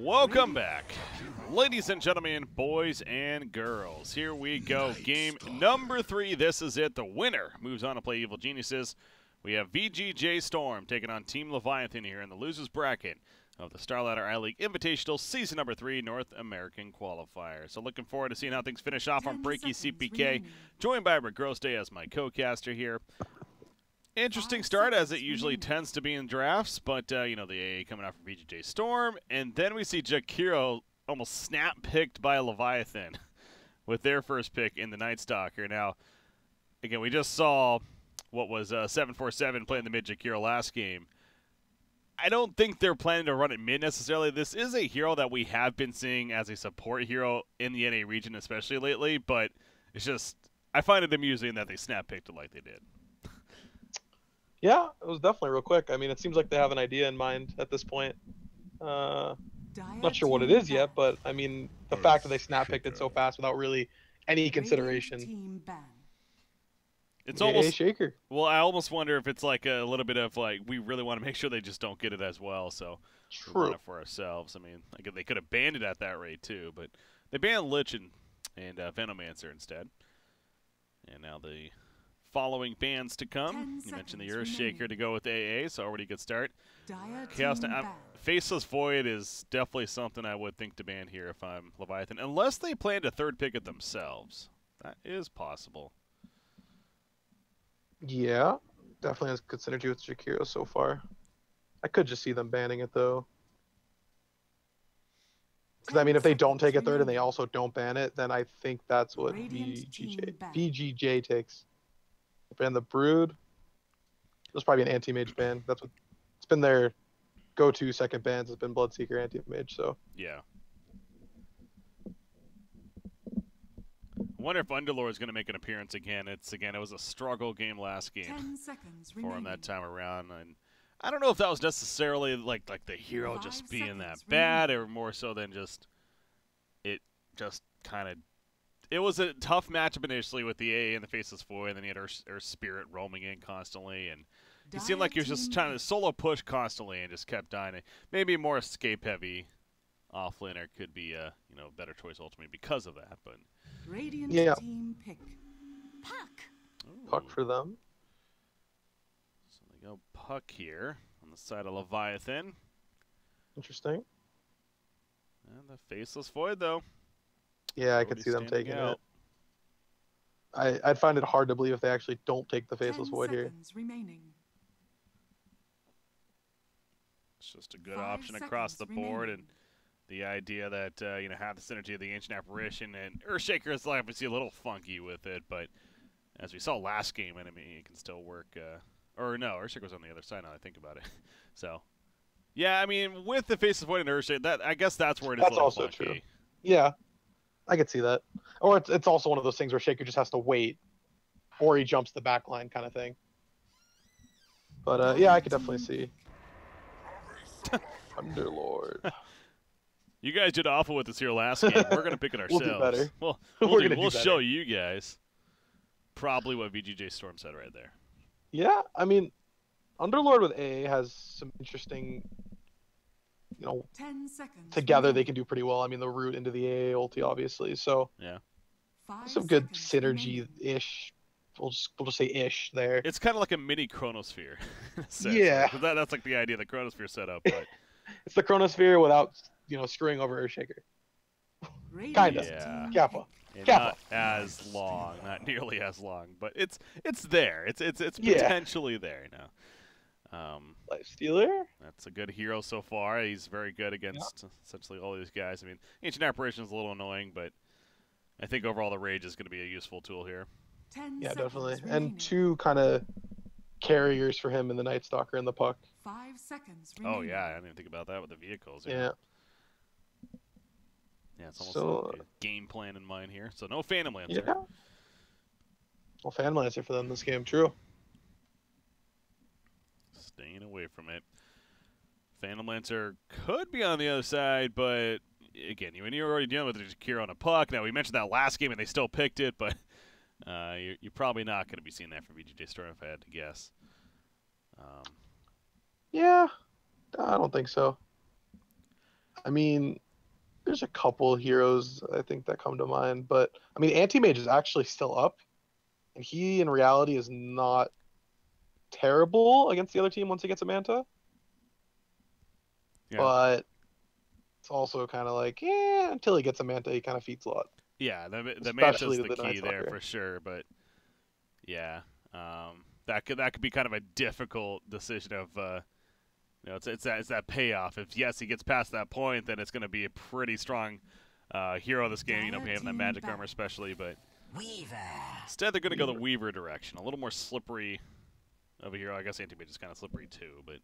Welcome back, ladies and gentlemen, boys and girls. Here we go, game number 3. This is it. The winner moves on to play Evil Geniuses. We have VGJ.Storm taking on Team Leviathan here in the losers bracket of the Starladder I-League Invitational Season number 3 North American Qualifier. So looking forward to seeing how things finish off on Breaky CPK. Joined by Grosday as my co-caster here. Interesting start, as it usually tends to be in drafts, but, you know, the AA coming out from VGJ.Storm, and then we see Jakiro almost snap-picked by Leviathan with their first pick in the Night Stalker. Now, again, we just saw what was 747 playing the mid Jakiro last game. I don't think they're planning to run it mid necessarily. This is a hero that we have been seeing as a support hero in the NA region, especially lately, but it's just, I find it amusing that they snap-picked it like they did. Yeah, it was definitely real quick. I mean, it seems like they have an idea in mind at this point. Not sure what it is yet, but I mean, the fact that they snap-picked it so fast without really any consideration. It's almost shaker. Well, I almost wonder if it's like a little bit of like, we really want to make sure they just don't get it as well, so we run it for ourselves. I mean, like, they could have banned it at that rate too, but they banned Lich and Venomancer instead. And now the following bans to come. You mentioned the Earthshaker to go with AA, so already a good start. Chaos Faceless Void is definitely something I would think to ban here if I'm Leviathan, unless they planned a third pick it themselves. That is possible. Yeah, definitely has good synergy with Jakiro so far. I could just see them banning it, though. Because, I mean, if they don't take a third and they also don't ban it, then I think that's what VGJ takes. Ban the Brood. There's probably an anti-mage ban. That's what it's been their go-to second bans. Has been Bloodseeker, anti-mage. So yeah. I wonder if Underlord is going to make an appearance again. It was a struggle game last game for him that time around, and I don't know if that was necessarily like the hero just being that bad, or more so than just it just kind of. It was a tough matchup initially with the AA and the Faceless Void, and then he had her Spirit roaming in constantly, and he seemed like he was just trying to solo push constantly and just kept dying. Maybe more escape-heavy offlaner could be a better choice ultimately because of that. But yeah, team pick. Puck. Puck for them. So they go Puck here on the side of Leviathan. Interesting. And the Faceless Void, though. Yeah, I could see them taking it. I'd find it hard to believe if they actually don't take the Faceless Void here. It's just a good option across the board, and the idea that have the synergy of the Ancient Apparition, and Earthshaker is obviously a little funky with it, but as we saw last game, I mean, it can still work. Or no, Earthshaker's on the other side now that I think about it. So, yeah, I mean, with the Faceless Void and Earthshaker, I guess that's where it is. That's also funky. True. Yeah. I could see that. Or it's also one of those things where Shaker just has to wait, or he jumps the back line kind of thing. But, yeah, I could definitely see. Underlord. You guys did awful with this here last game. We're going to pick it ourselves. We'll do better. We'll show you guys probably what VGJ.Storm said right there. Yeah, I mean, Underlord with AA has some interesting... 10 seconds. Together they can do pretty well. I mean, the route into the AA ulti, obviously. So yeah, some good synergy-ish. We'll just say ish there. It's kind of like a mini Chronosphere. Yeah, that's like the idea of the Chronosphere setup. But it's the Chronosphere without screwing over Earthshaker. Kind of. Yeah. Kappa. Not as long, not nearly as long, but it's there. It's potentially there now. Lifestealer? That's a good hero so far. He's very good against essentially all these guys. I mean, Ancient Apparition is a little annoying, but I think overall the Rage is going to be a useful tool here. Yeah, definitely. And 2 kind of carriers for him in the Night Stalker and the Puck. 5 seconds remaining. Oh, yeah. I didn't even think about that with the vehicles. Yeah. Yeah, it's almost like a game plan in mind here. So no Phantom Lancer. Yeah. Well, Phantom Lancer for them this game, true. Staying away from it. Phantom Lancer could be on the other side, but again, you're already dealing with Jakiro on a Puck. Now, we mentioned that last game and they still picked it, but you're probably not going to be seeing that from VGJ.Storm if I had to guess. Yeah, I don't think so. I mean, there's a couple heroes I think that come to mind, but I mean, Anti-Mage is actually still up, and he in reality is not terrible against the other team once he gets a Manta. Yeah. But it's also kind of like, yeah, until he gets a Manta, he kind of feeds a lot. Yeah, the Especially Manta's the the key Night there Stalker. for sure, but yeah, that could be kind of a difficult decision of it's that payoff. If yes, he gets past that point, then it's going to be a pretty strong hero this game. Having that magic armor especially, but Weaver. instead they're going to go the Weaver direction, a little more slippery of a hero. I guess Anti-Mage is kind of slippery too, but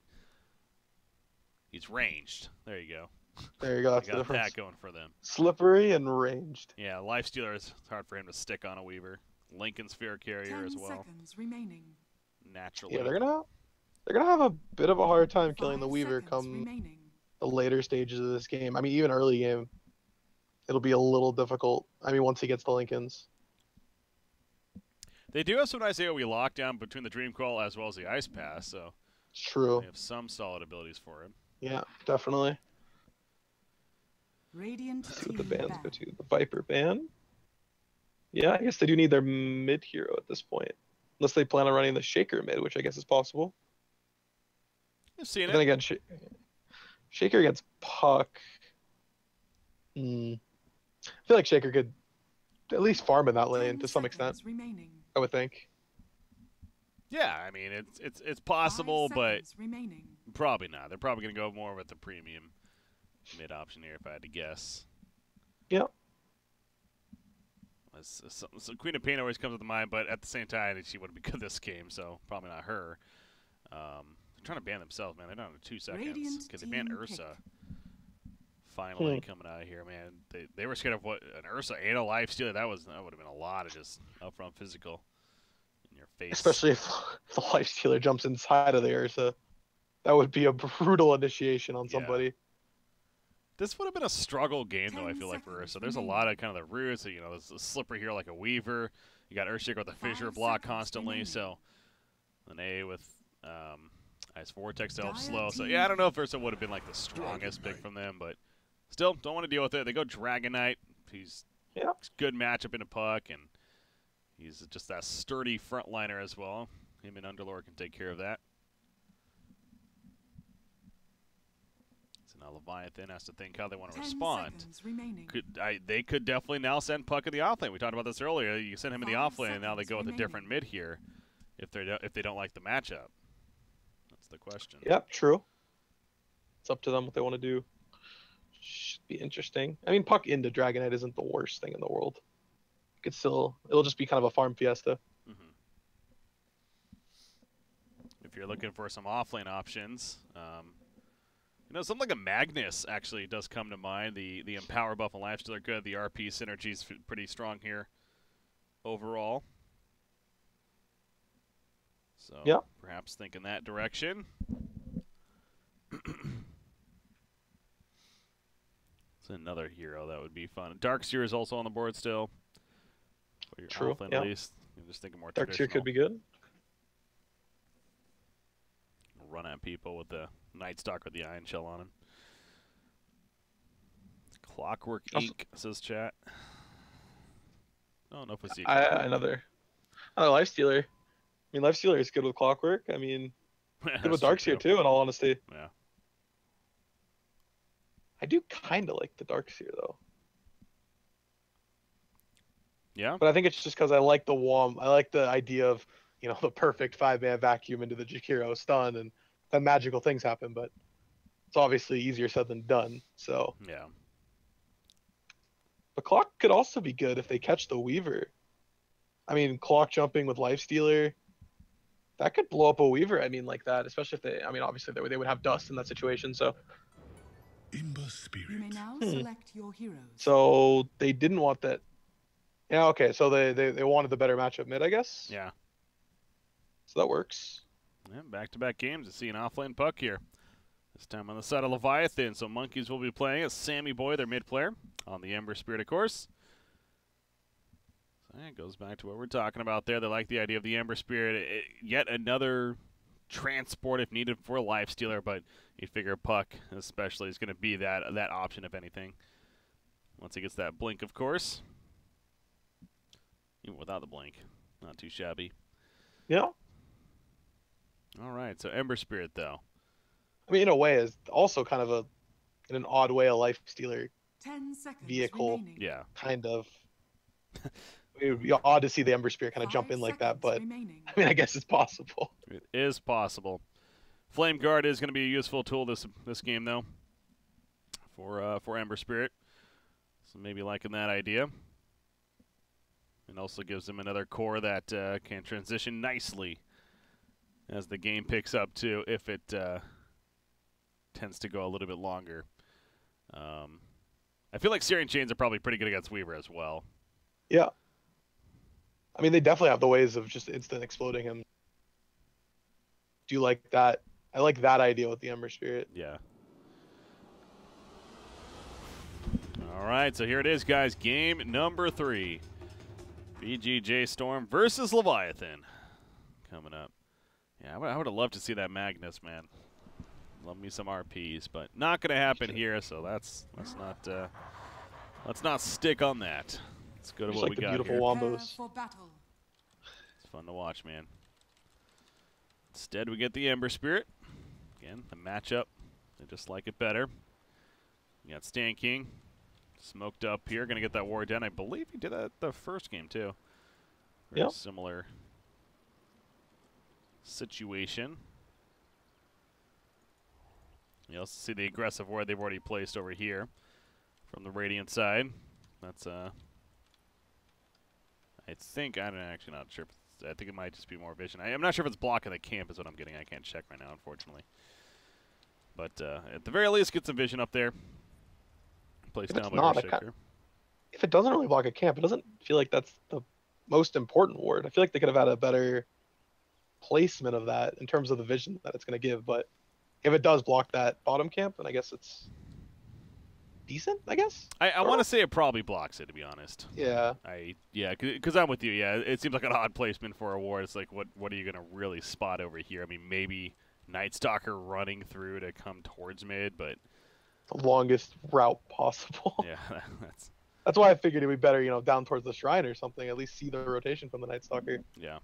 he's ranged. There you go. There you go. That's They the got difference. that going for them. Slippery and ranged. Yeah, Lifestealer is hard for him to stick on a Weaver. Lincoln's Fear Carrier 10 as well. seconds remaining. Naturally. Yeah, they're gonna have a bit of a hard time killing the 5 Weaver seconds come remaining. the later stages of this game. I mean, even early game, it'll be a little difficult. I mean, once he gets the Lincolns. They do have some nice AoE lockdown between the Dream Coil as well as the Ice Pass, so It's true. they have some solid abilities for him. Yeah, definitely. Radiant Let's see what team the bans ban. go to. The Viper ban. Yeah, I guess they do need their mid hero at this point. Unless they plan on running the Shaker mid, which I guess is possible. You've seen But then it. again, Shaker against Puck. I feel like Shaker could at least farm in that lane 10 to some extent, seconds remaining. I would think. Yeah, I mean it's 5 possible, but seconds remaining. probably not. They're probably gonna go more with the premium mid option here, if I had to guess. Yeah. So Queen of Pain always comes to mind, but at the same time, she wouldn't be good this game, so probably not her. They're trying to ban themselves, man. They're down to 2 seconds Radiant because they banned team Ursa. Finally coming out of here, man. They were scared of what an Ursa and a Lifestealer. That would have been a lot of just upfront physical in your face. Especially if the Lifestealer jumps inside of the Ursa. That would be a brutal initiation on somebody. This would have been a struggle game, though, I 10 feel like, for seconds Ursa. There's a lot of kind of the roots. There's a slippery here like a Weaver. You got Earthshaker with a Fissure 5 block seconds constantly, remaining. so an A with Ice Vortex to help Dire slow. So, team yeah, I don't know if Ursa would have been, like, the strongest pick from them, but still, don't want to deal with it. They go Dragon Knight. He's good matchup in a Puck, and he's just that sturdy frontliner as well. Him and Underlord can take care of that. So now Leviathan has to think how they want to 10 respond. seconds remaining. They could definitely now send Puck in the offlane. We talked about this earlier. You send him in the 5 offlane, and now they seconds go with a remaining. different mid here if they don't like the matchup. That's the question. Yep, true. It's up to them what they want to do. Should be interesting. I mean, Puck into Dragonite isn't the worst thing in the world. It'll just be kind of a farm fiesta. If you're looking for some offlane options, something like a Magnus actually does come to mind. The Empower buff and Lifesteal are good. The RP synergy is pretty strong here overall. So perhaps think in that direction. It's another hero that would be fun. Darkseer is also on the board still. For your True, offlane yeah. at least. I'm just thinking more Darkseer traditional. could be good. Run at people with the Night Stalker with the Iron Shell on him. Clockwork Ink, says chat. I don't know if we see Another Lifestealer. I mean, Lifestealer is good with Clockwork. I mean, good with Darkseer too, in all honesty. Yeah. I do kind of like the Darkseer though. Yeah. But I think it's just because I like the I like the idea of, the perfect 5-man vacuum into the Jakiro stun, and then magical things happen. But it's obviously easier said than done. So. Yeah. But Clock could also be good if they catch the Weaver. I mean, Clock jumping with Lifestealer, that could blow up a Weaver. I mean, like that, especially if obviously they would have dust in that situation. So. You may now select your heroes. So they didn't want that. Yeah, okay. So they wanted the better matchup mid, I guess. Yeah. So that works. Yeah, back-to-back games to see an offlane Puck here. This time on the side of Leviathan. So Monkeys will be playing as Sammy Boy, their mid player, on the Ember Spirit, of course. So it goes back to what we're talking about there. They like the idea of the Ember Spirit. Yet another transport if needed for a life stealer, but you figure Puck especially is going to be that option if anything. Once he gets that blink, of course. Even without the blink, not too shabby. Yeah. All right, so Ember Spirit though. I mean, in a way, is also kind of in an odd way, a life stealer 10 seconds vehicle. remaining. Yeah. Kind of. It would be odd to see the Ember Spirit kind of jump in like that, but remaining. I mean, I guess it's possible. It is possible. Flame Guard is going to be a useful tool this game though. For Ember Spirit, so maybe liking that idea. And also gives him another core that can transition nicely as the game picks up too, if it tends to go a little bit longer. I feel like Searing Chains are probably pretty good against Weaver as well. Yeah. I mean, they definitely have the ways of just instant exploding him. Do you like that? I like that idea with the Ember Spirit. Yeah. All right, so here it is, guys. Game number 3. VGJ.Storm versus Leviathan coming up. Yeah, I would have loved to see that Magnus, man. Love me some RPs, but not going to happen here, so let's not stick on that. Let's go to what we got beautiful here. wombos. For battle. It's fun to watch, man. Instead, we get the Ember Spirit. Again, the matchup, I just like it better. You got Stan King, smoked up here, going to get that war down. I believe he did that the first game, too. Very similar situation. You also see the aggressive ward they've already placed over here from the Radiant side. That's, I think, I'm actually not sure. I think it might just be more vision. I'm not sure if it's blocking the camp is what I'm getting. I can't check right now, unfortunately. But at the very least, get some vision up there. Place down by Shaker. If it doesn't really block a camp, it doesn't feel like that's the most important ward. I feel like they could have had a better placement of that in terms of the vision that it's going to give. But if it does block that bottom camp, then I guess it's decent, I guess. I want to say it probably blocks it, to be honest. Yeah. Yeah, because I'm with you. Yeah, it seems like an odd placement for a ward. It's like, what are you going to really spot over here? I mean, maybe Night Stalker running through to come towards mid, but the longest route possible. Yeah, that's why I figured it'd be better, down towards the shrine or something. At least see the rotation from the Night Stalker. Yeah.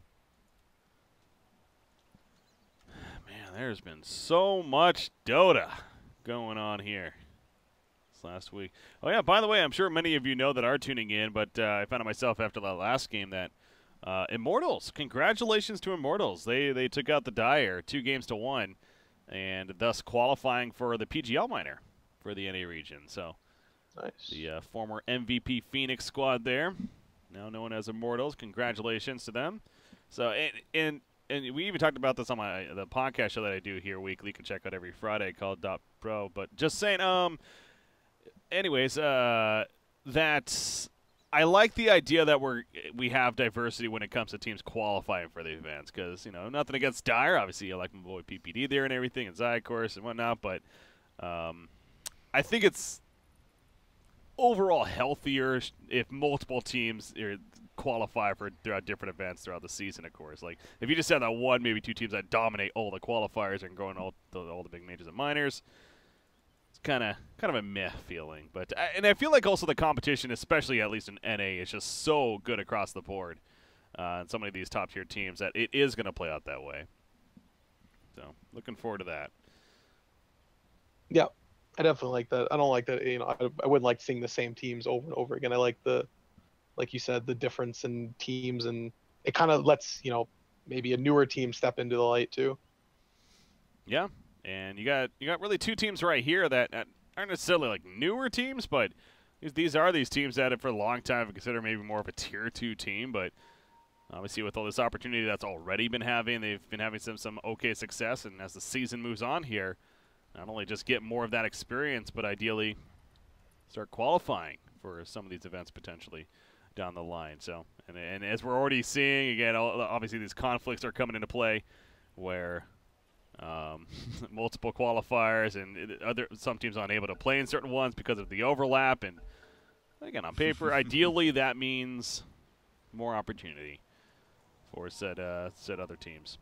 Man, there's been so much Dota going on here this last week. Oh yeah, by the way, I'm sure many of you know that are tuning in, but I found out myself after the last game that Immortals, congratulations to Immortals. They took out the Dire 2-1, and thus qualifying for the PGL minor for the NA region. So nice. The former MVP Phoenix squad there, now known as Immortals. Congratulations to them. So and we even talked about this on the podcast show that I do here weekly. You can check out every Friday called .pro. But just saying, anyways, that's. I like the idea that we have diversity when it comes to teams qualifying for the events, because nothing against Dire. Obviously, I like my boy PPD there and everything, and Zai, of course, and whatnot. But I think it's overall healthier if multiple teams qualify throughout different events throughout the season. Of course, like if you just have that one, maybe two teams that dominate all the qualifiers and going all the big majors and minors. Kind of a meh feeling, but and I feel like also the competition, especially at least in NA, is just so good across the board, and so many of these top tier teams that it is going to play out that way. So looking forward to that. Yeah, I definitely like that. I don't like that. I wouldn't like seeing the same teams over and over again. I like like you said, the difference in teams, and it kind of lets maybe a newer team step into the light too. Yeah. And you got really two teams right here that aren't necessarily like newer teams, but these are these teams that for a long time have considered maybe more of a tier 2 team. But obviously with all this opportunity that's already been having, they've been having some okay success. And as the season moves on here, not only just get more of that experience, but ideally start qualifying for some of these events potentially down the line. So and as we're already seeing, again, obviously these conflicts are coming into play where multiple qualifiers and some teams aren't able to play in certain ones because of the overlap. And again, on paper, ideally that means more opportunity for said other teams.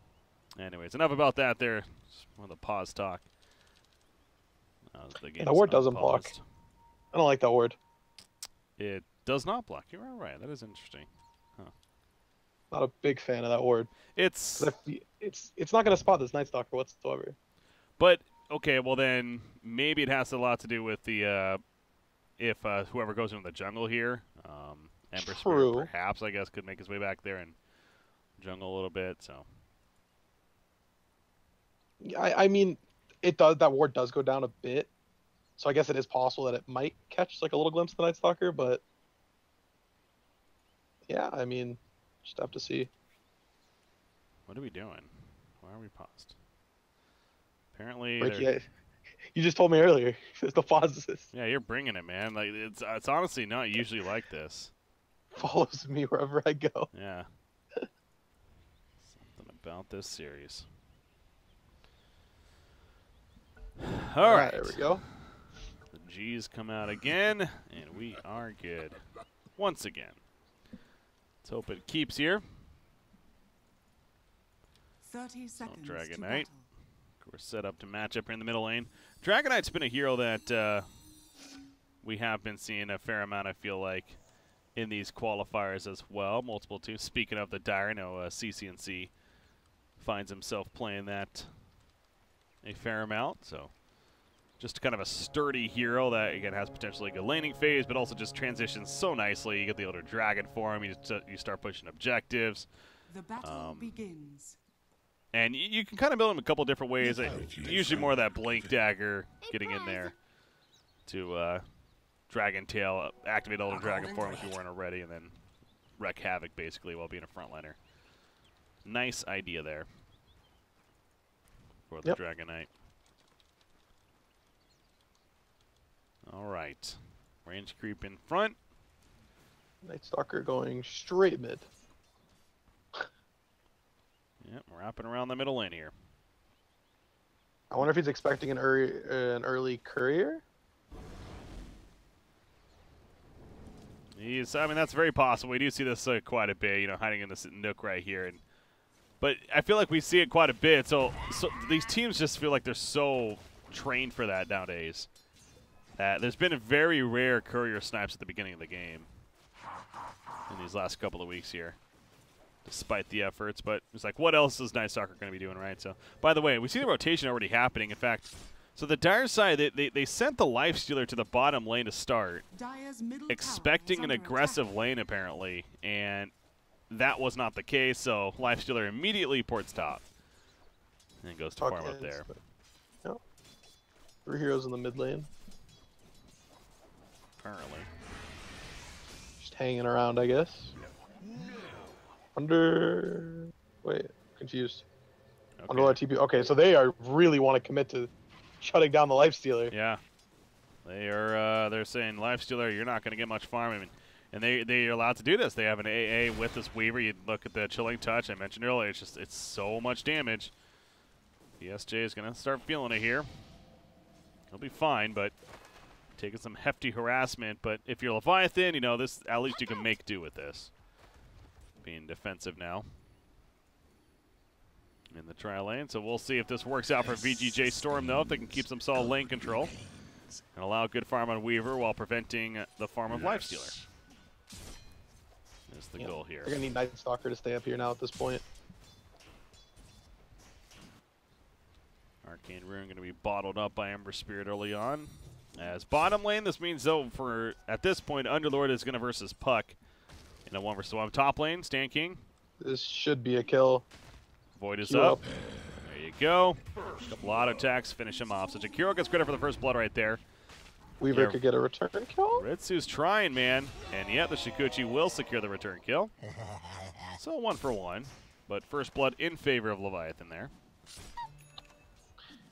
Anyways, enough about that there. Just one of the pause talk. The That ward doesn't block. I don't like that ward. It does not block. You're right. That is interesting. Huh. Not a big fan of that ward. It's not going to spot this Night Stalker whatsoever. But okay, well then maybe it has a lot to do with the if whoever goes into the jungle here, Ember Spirit perhaps I guess could make his way back there and jungle a little bit. So I mean, it does. That ward does go down a bit, so I guess it is possible that it might catch like a little glimpse of the Night Stalker. But yeah, I mean, just have to see. What are we doing? Why are we paused? Apparently, you just told me earlier. There's the pauses. Yeah, you're bringing it, man. Like it's honestly not usually like this. Follows me wherever I go. Yeah. Something about this series. All right, there we go. The G's come out again, and we are good once again. Let's hope it keeps here. 30 seconds. Dragon Knight. We're set up to match up here in the middle lane. Dragon Knight's been a hero that we have been seeing a fair amount, I feel like, in these qualifiers as well. Multiple teams. Speaking of the Dire, I know CCNC finds himself playing that a fair amount. So just kind of a sturdy hero that, again, has potentially a good laning phase, but also just transitions so nicely. You get the Elder Dragon for him. You start pushing objectives. The battle begins. And you can kind of build them a couple different ways. Usually more of that Blink Dagger getting in there to Dragon Tail, activate Elder Dragon for him if you weren't already, and then wreak havoc basically while being a frontliner. Nice idea there for the Dragon Knight. All right. Range creep in front. Night Stalker going straight mid. Yep, wrapping around the middle lane here. I wonder if he's expecting an early courier. I mean, that's very possible. We do see this quite a bit, hiding in this nook right here. But I feel like we see it quite a bit. So these teams just feel like they're so trained for that nowadays. There's been a very rare courier snipes at the beginning of the game in these last couple of weeks here, despite the efforts. But it's like, what else is Night Stalker going to be doing, right? So, by the way, we see the rotation already happening. In fact, so the Dire side, they sent the Lifestealer to the bottom lane to start, expecting an aggressive lane, apparently, and that was not the case. So Lifestealer immediately ports top and goes to farm up there. Yep. 3 heroes in the mid lane. Apparently. Just hanging around, I guess. Wait, confused. Okay. Underlord TP. Okay, so they really want to commit to shutting down the Lifestealer. Yeah. They are, they're saying, Lifestealer, you're not going to get much farm. And they are allowed to do this. They have an AA with this Weaver. You look at the Chilling Touch I mentioned earlier. It's so much damage. BSJ is going to start feeling it here. He'll be fine, but taking some hefty harassment. But if you're Leviathan, this at least you can make do with this. Being defensive now in the tri lane. So we'll see if this works out for VGJ.Storm, though, if they can keep some solid lane control and allow good farm on Weaver while preventing the farm of Lifestealer. Is the goal here. They're going to need Night Stalker to stay up here now at this point. Arcane Rune going to be bottled up by Ember Spirit early on. As bottom lane, this means, though, at this point, Underlord is going to versus Puck in a 1 vs 1. Top lane, Stan King. This should be a kill. Void is up. There you go. A couple auto attacks, finish him off. So Jakiro gets credit for the first blood right there. Weaver could get a return kill. Ritsu's trying, man. And yet the Shikuchi will secure the return kill. So 1 for 1. But first blood in favor of Leviathan there.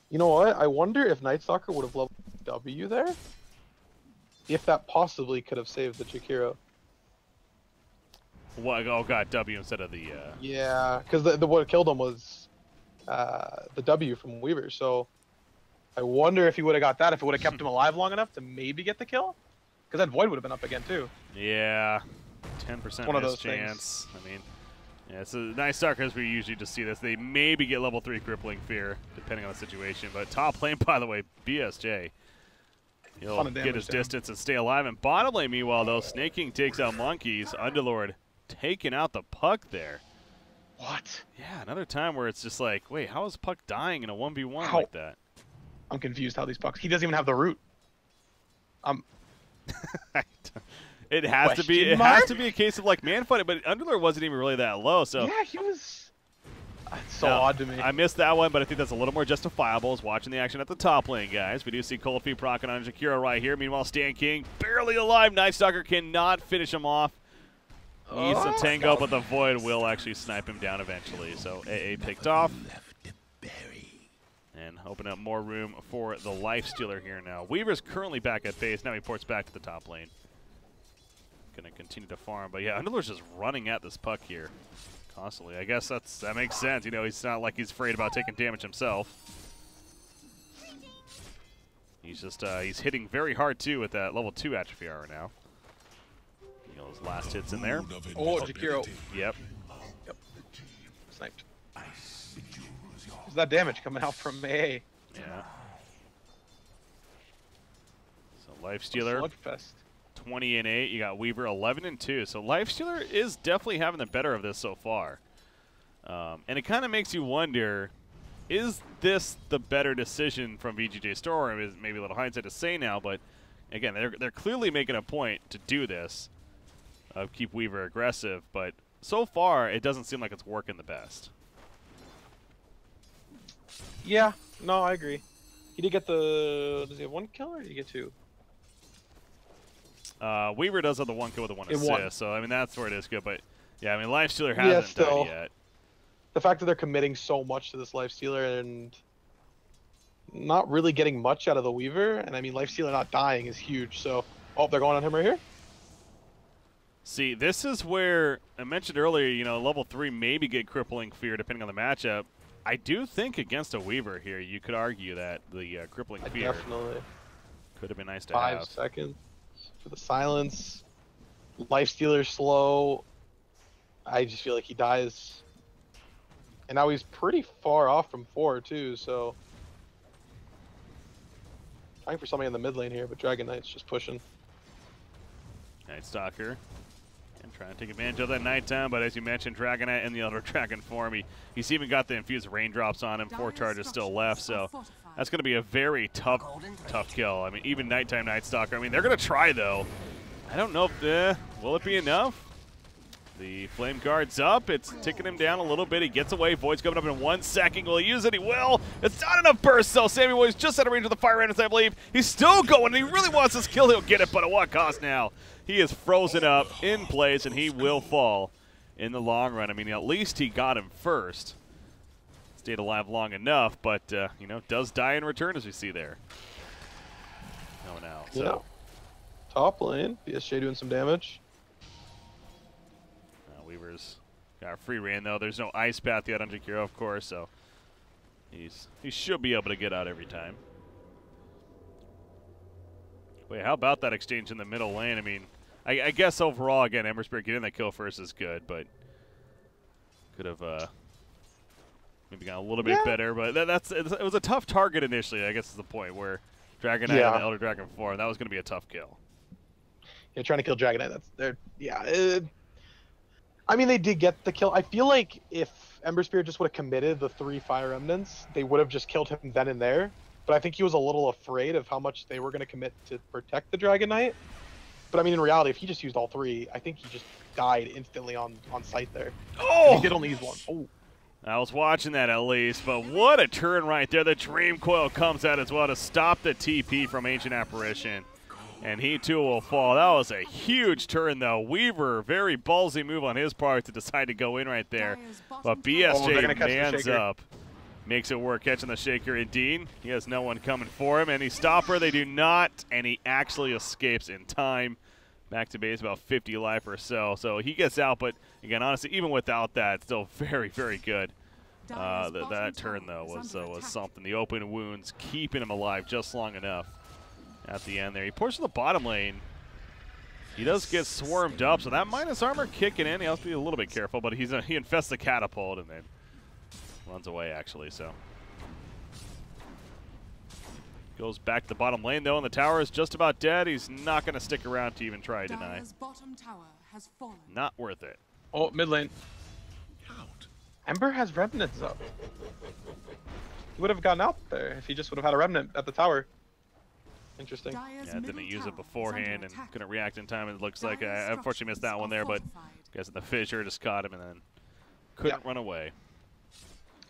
You know what? I wonder if Night Stalker would have leveled W there. If that possibly could have saved the Jakiro. What? Oh god, W instead of the. Yeah, because what killed him was the W from Weaver. So I wonder if he would have got that, if it would have kept him alive long enough to maybe get the kill. Because that Void would have been up again too. Yeah, 10% One of miss those chance. things. I mean, Yeah, so Night Stalkers, we usually just see this. They maybe get level 3 Crippling Fear, depending on the situation. But top lane, by the way, BSJ. He'll get his distance and stay alive. And bottom lane, meanwhile, though, Snake King takes out Monkeys. Underlord taking out the Puck there. What? Yeah, another time where it's just like, wait, how is Puck dying in a 1v1 like that? I'm confused how these Pucks. He doesn't even have the root. It has to be. It has to be a case of like man fighting, but Underlord wasn't even really that low. So yeah, he was. It's so odd to me. I missed that one, but I think that's a little more justifiable. Is watching the action at the top lane, guys. We do see Coldfeet procking on Jakiro right here. Meanwhile, Stan King barely alive. Night Stalker cannot finish him off. Needs some tango, but the Void will actually snipe him down eventually. So AA picked off. And open up more room for the Lifestealer here now. Weaver's currently back at base. Now he ports back to the top lane. Going to continue to farm. But yeah, Underlord's just running at this Puck here constantly. I guess that makes sense. You know, he's not like he's afraid about taking damage himself. He's just he's hitting very hard too with that level 2 atrophy hour now. You know, those last hits in there. Oh, Jakiro. Yep. Sniped. Is that damage coming out from AA? Yeah. So Lifestealer. Slugfest. 20 and 8. You got Weaver 11 and 2. So Lifestealer is definitely having the better of this so far. And it kind of makes you wonder, is this the better decision from VGJ.Storm? Is maybe a little hindsight to say now, but again, they're clearly making a point to do this, keep Weaver aggressive. But so far, it doesn't seem like it's working the best. Yeah, no, I agree. He did get the. Does he have 1 kill or did he get 2? Weaver does have the 1 kill with the 1 assist, one. so I mean that's where it is good. But yeah, I mean Lifestealer hasn't died yet. The fact that they're committing so much to this Lifestealer and not really getting much out of the Weaver, and I mean Lifestealer not dying is huge. So, oh, they're going on him right here. See, this is where I mentioned earlier. You know, level 3 maybe get Crippling Fear depending on the matchup. I do think against a Weaver here, you could argue that the Crippling Fear could have been nice to have. 5 seconds for the silence. Lifestealer slow. I just feel like he dies. And now he's pretty far off from 4 too, so. Trying for somebody in the mid lane here, but Dragon Knight's just pushing. Night Stalker. And trying to take advantage of that nighttime, but as you mentioned, Dragon Knight in the Elder Dragon form. He's even got the infused raindrops on him. 4 charges still left, so that's going to be a very tough kill. I mean, even nighttime Night Stalker. I mean, they're going to try, though. I don't know if, will it be enough? The Flame Guard's up. It's ticking him down a little bit. He gets away. Void's coming up in 1 second. Will he use it? He will. It's not enough burst, though. Sammy Boy's just out of range of the Fire Random, I believe. He's still going. He really wants this kill. He'll get it, but at what cost now? He is frozen up in place, and he will fall in the long run. I mean, at least he got him first. Stayed alive long enough, but, you know, does die in return, as we see there. No, now. So. Yeah. Top lane. BSJ doing some damage. Weaver's got free reign, though. There's no ice path yet on Jakiro, of course, so he should be able to get out every time. Wait, how about that exchange in the middle lane? I mean, I guess overall, again, Ember Spirit getting that kill first is good, but could have maybe got a little bit better. But it was a tough target initially, I guess is the point, where Dragon Knight and the Elder Dragon form, that was going to be a tough kill. Yeah, trying to kill Dragon Knight, I mean, they did get the kill. I feel like if Ember Spirit just would have committed the 3 Fire Remnants, they would have just killed him then and there. But I think he was a little afraid of how much they were going to commit to protect the Dragon Knight. But I mean, in reality, if he just used all 3, I think he just died instantly on sight there. Oh! He did only use 1. Oh. I was watching that at least, but what a turn right there. The Dream Coil comes out as well to stop the TP from Ancient Apparition. And he too will fall. That was a huge turn, though. Weaver, very ballsy move on his part to decide to go in right there. But BSJ mans up, makes it work, catching the Shaker. Indeed, he has no one coming for him. Any stopper, they do not, and he actually escapes in time. Back to base, about 50 life or so. So he gets out, but again, honestly, even without that, still very, very good. That turn, though, was something. The open wounds keeping him alive just long enough. At the end there. He pushes the bottom lane. He does get swarmed up, so that minus armor kicking in. He has to be a little bit careful, but he infests the catapult and then runs away, actually, so. Goes back to the bottom lane, though, and the tower is just about dead. He's not going to stick around to even try to deny. Bottom tower has fallen. Not worth it. Oh, mid lane. Ember has remnants up. He would have gotten out there if he just would have had a remnant at the tower. Interesting. Yeah, didn't use it beforehand and couldn't react in time. It looks like I unfortunately missed that one there, but guys in the fissure just caught him and then couldn't run away.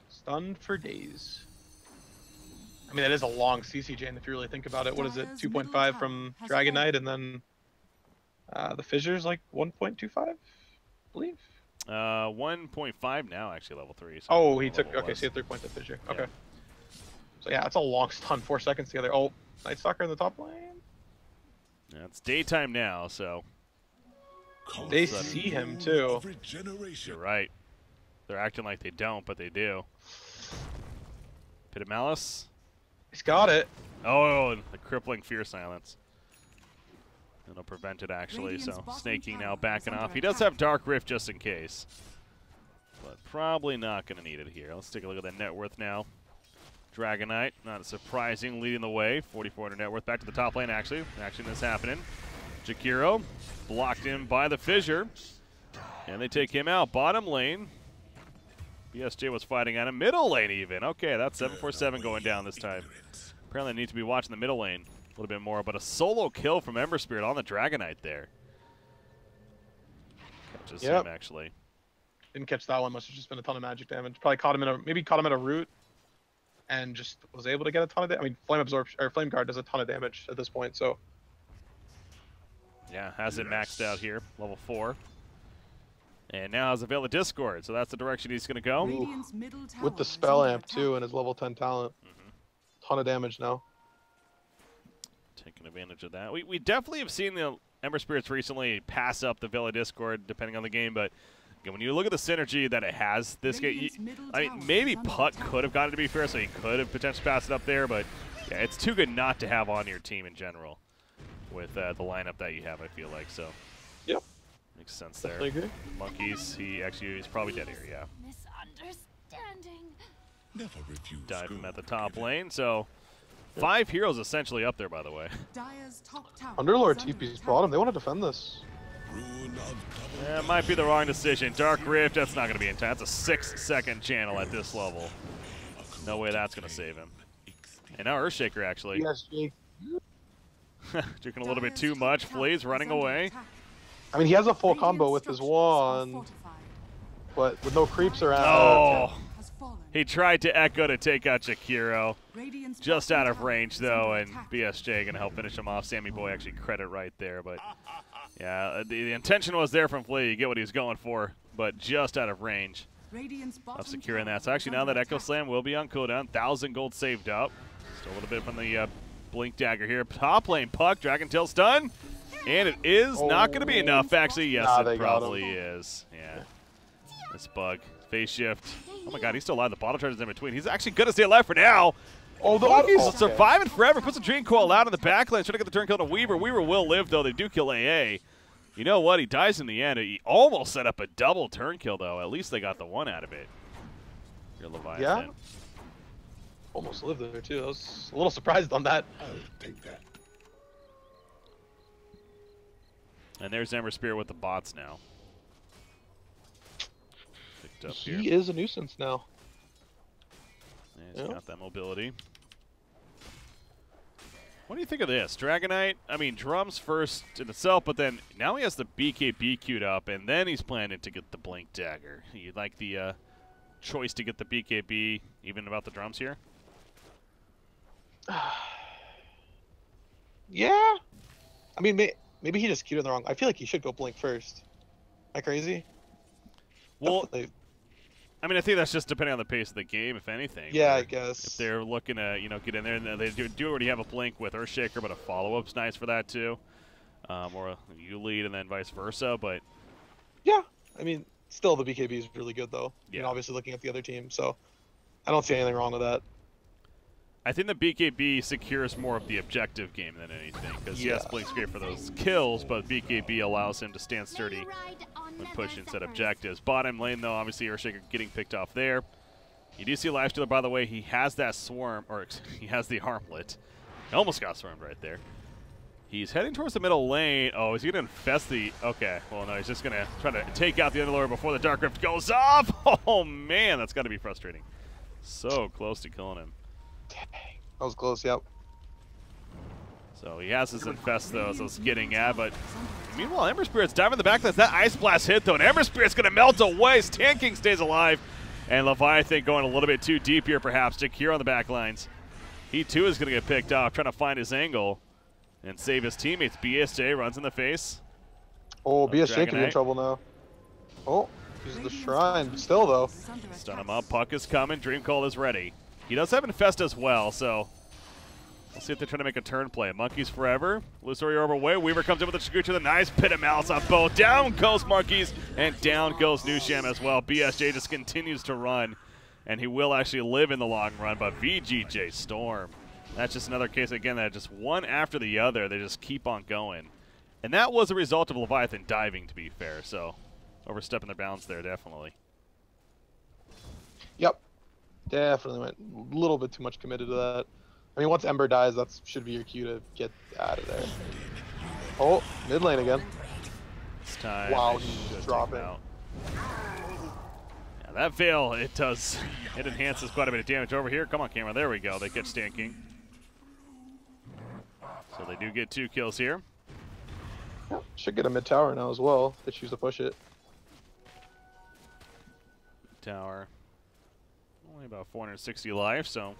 Stunned for days. I mean, that is a long CC chain if you really think about it. What is it? 2.5 from Dragon Knight, and then the fissure's like 1.25, I believe. 1.5 now, actually, level 3. So oh, he took. Okay, so he had 3 points of fissure. Yeah. Okay. So yeah, it's a long stun. 4 seconds together. Oh, Night Stalker in the top lane. Yeah, it's daytime now, so. They see him too. You're right. They're acting like they don't, but they do. Pit of Malice. He's got it. Oh, the crippling Fear Silence. It'll prevent it, actually, so Snaking now backing off. He does have Dark Rift just in case. But probably not going to need it here. Let's take a look at that net worth now. Dragon Knight, not surprising, leading the way. 4,400 net worth. Back to the top lane, actually. Action is happening. Jakiro blocked in by the Fissure. And they take him out. Bottom lane. BSJ was fighting on him. Middle lane, even. Okay, that's 747 going down this time. Apparently, I need to be watching the middle lane a little bit more. But a solo kill from Ember Spirit on the Dragon Knight there. Catches him, actually. Didn't catch that one. Must have just been a ton of magic damage. Probably caught him in a maybe caught him at a root, and just was able to get a ton of damage. I mean, Flame Absorption or Flame Guard does a ton of damage at this point. So. Yeah, has it maxed out here, level 4. And now has a Veil of Discord, so that's the direction he's going to go. With the spell amp, too, and his level 10 talent. Ton of damage now. Taking advantage of that. We definitely have seen the Ember Spirits recently pass up the Veil of Discord, depending on the game, but again, when you look at the synergy that it has this game, I mean, maybe Puck could have gotten it, to be fair, so he could have potentially passed it up there, but yeah, it's too good not to have on your team in general with the lineup that you have, I feel like, so. Yep. Makes sense there. Agree. Monkeys, he's probably dead here, yeah. Misunderstanding. Never refuse. Dive him at the top lane, so 5 heroes essentially up there, by the way. Underlord TP's bottom. They want to defend this. Yeah, it might be the wrong decision. Dark Rift, that's not going to be in time. That's a 6-second channel at this level. No way that's going to save him. And now Earthshaker, actually. Yes, Jake. Drinking a little bit too much. Flays running away. I mean, he has a full combo with his wand, but with no creeps around. Oh! He tried to echo to take out Jakiro. Just out of range, though, and BSJ going to help finish him off. Sammy Boy actually credit right there, but yeah, the intention was there from Flea. You get what he's going for, but just out of range of securing that. So actually, now that Echo Slam will be on cooldown, 1,000 gold saved up. Still a little bit from the Blink Dagger here. Top lane Puck, Dragon Tail stun. And it is not going to be enough, actually. Yes, it probably is. Yeah. This bug. Phase shift. Oh my god, he's still alive. The bottle charge is in between. He's actually going to stay alive for now. Oh, the Monkeys surviving forever. Puts a Dream Coil out in the backline. Trying to get the turn kill to Weaver. Weaver will live, though. They do kill AA. You know what? He dies in the end. He almost set up a double turn kill, though. At least they got the one out of it. Your Leviathan. Yeah. Almost lived there, too. I was a little surprised on that. I'll take that. And there's Ember Spirit with the bots now. Picked up He here. is a nuisance now. He's got that mobility. What do you think of this? Dragonite, I mean, drums first in itself, but then now he has the BKB queued up, and then he's planning to get the Blink Dagger. You like the choice to get the BKB, even about the drums here? Yeah. I mean, maybe he just queued it the wrong. I feel like he should go Blink first. Am I crazy? Well, Definitely. I mean, I think that's just depending on the pace of the game, if anything. Yeah, I guess. If they're looking to, get in there, and they do already have a Blink with Earthshaker, but a follow-up's nice for that, too. Or you lead and then vice versa, but... Yeah, I mean, still the BKB is really good, though. Yeah. Obviously looking at the other team, so I don't see anything wrong with that. I think the BKB secures more of the objective game than anything, because yes, Blink's great for those kills, but BKB allows him to stand sturdy when pushing set objectives. Bottom lane, though, obviously Earthshaker getting picked off there. You do see Lifestealer, by the way, he has that swarm, or he has the armlet. He almost got swarmed right there. He's heading towards the middle lane. Oh, is he going to infest the... Okay, well, no, he's just going to try to take out the Underlord before the Dark Rift goes off. Oh, man, that's got to be frustrating. So close to killing him. Dang, that was close, yep. So he has his infest, though, so it's getting at, but meanwhile, Ember Spirit's diving in the back. That's that Ice Blast hit, though, and Ember Spirit's going to melt away. Tanking stays alive, and Leviathan going a little bit too deep here, perhaps. Jakir on the back lines. He, too, is going to get picked off, trying to find his angle and save his teammates. BSJ runs in the face. Oh, BSJ could be in trouble now. Oh, uses the Shrine. Still, though. Stun him up. Puck is coming. Dream Call is ready. He does have Infest as well, so we'll see if they're trying to make a turn play. Monkeys forever. Illusory Orb away. Weaver comes in with a Chiguchi with a nice pit of malice on both. Down goes Monkeys, and down goes Nusham as well. BSJ just continues to run, and he will actually live in the long run, but VGJ.Storm. That's just another case, again, that just one after the other, they just keep on going. And that was a result of Leviathan diving, to be fair, so overstepping their bounds there, definitely. Yep. Definitely went a little bit too much committed to that. I mean, once Ember dies, that should be your cue to get out of there. Oh, mid lane again. This time, wow, he's dropping. Yeah, that Veil, it does. It enhances quite a bit of damage over here. Come on, camera. There we go. They catch Stanking. So they do get 2 kills here. Yep. Should get a mid tower now as well. They choose to push it. Tower. Only about 460 life, so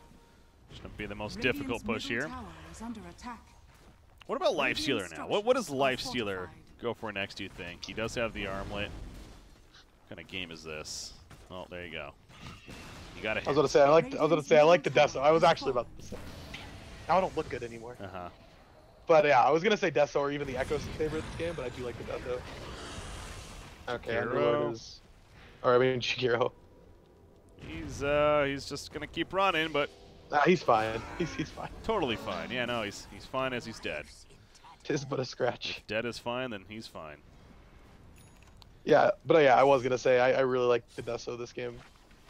shouldn't be the most difficult push here. What about Lifestealer now? What does Lifestealer go for next, do you think? He does have the armlet. What kind of game is this? Oh, there you go. You got to hit. I was gonna say I like the Deso. I was actually about to say. Now I don't look good anymore. But yeah, I was gonna say Deso or even the Echo's favorite this game, but I do like the Deso. Okay, Underlord is, or I mean Shigiro. He's just gonna keep running, but he's fine. He's fine. Totally fine. Yeah, no, he's fine as he's dead. Tis but a scratch. If dead is fine, then he's fine. Yeah, but yeah, I was gonna say I really like the Deso this game.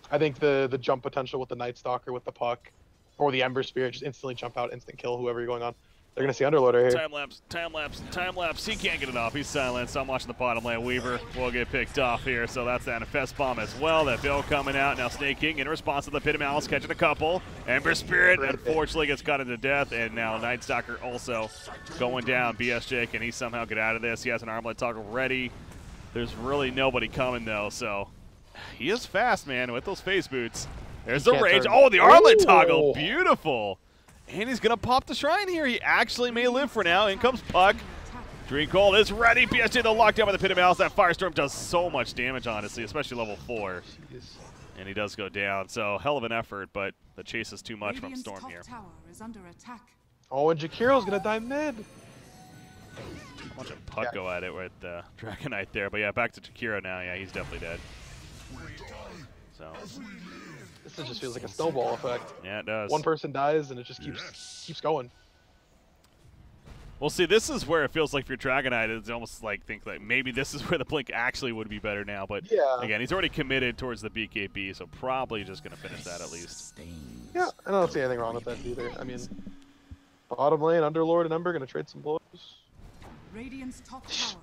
I think the jump potential with the Night Stalker with the puck, or the Ember Spirit, just instantly jump out, instant kill whoever you're going on. They're gonna see Underlord right here. Time lapse, time lapse, time lapse. He can't get it off. He's silenced. I'm watching the bottom lane. Weaver will get picked off here, so that's that Infest Bomb as well. That Bill coming out now, Snaking in response to the Pit of Malice, catching a couple. Ember Spirit unfortunately gets cut into death, and now Night Stalker also going down. BSJ, can he somehow get out of this? He has an armlet toggle ready. There's really nobody coming though, so he is fast, man, with those phase boots. There's the rage. Oh, the armlet toggle, beautiful. And he's going to pop the Shrine here. He actually may live for now. In comes Puck. Dream Call is ready. BSJ, though, locked down by the Pit of Malice. That Firestorm does so much damage, honestly, especially level 4. And he does go down. So, hell of an effort, but the chase is too much from Storm here. Oh, and Jakiro's going to die mid. Watch a Puck go at it with Dragon Knight there. But yeah, back to Jakiro now. Yeah, he's definitely dead. So... This just feels like a snowball effect. Yeah, it does. One person dies and it just keeps going. Well, see, this is where it feels like for Dragon Knight, it's almost like maybe this is where the Blink actually would be better now. But yeah, again, he's already committed towards the BKB, so probably just going to finish that at least. Yeah, I don't see anything wrong with that either. I mean, bottom lane, Underlord and Ember going to trade some blows.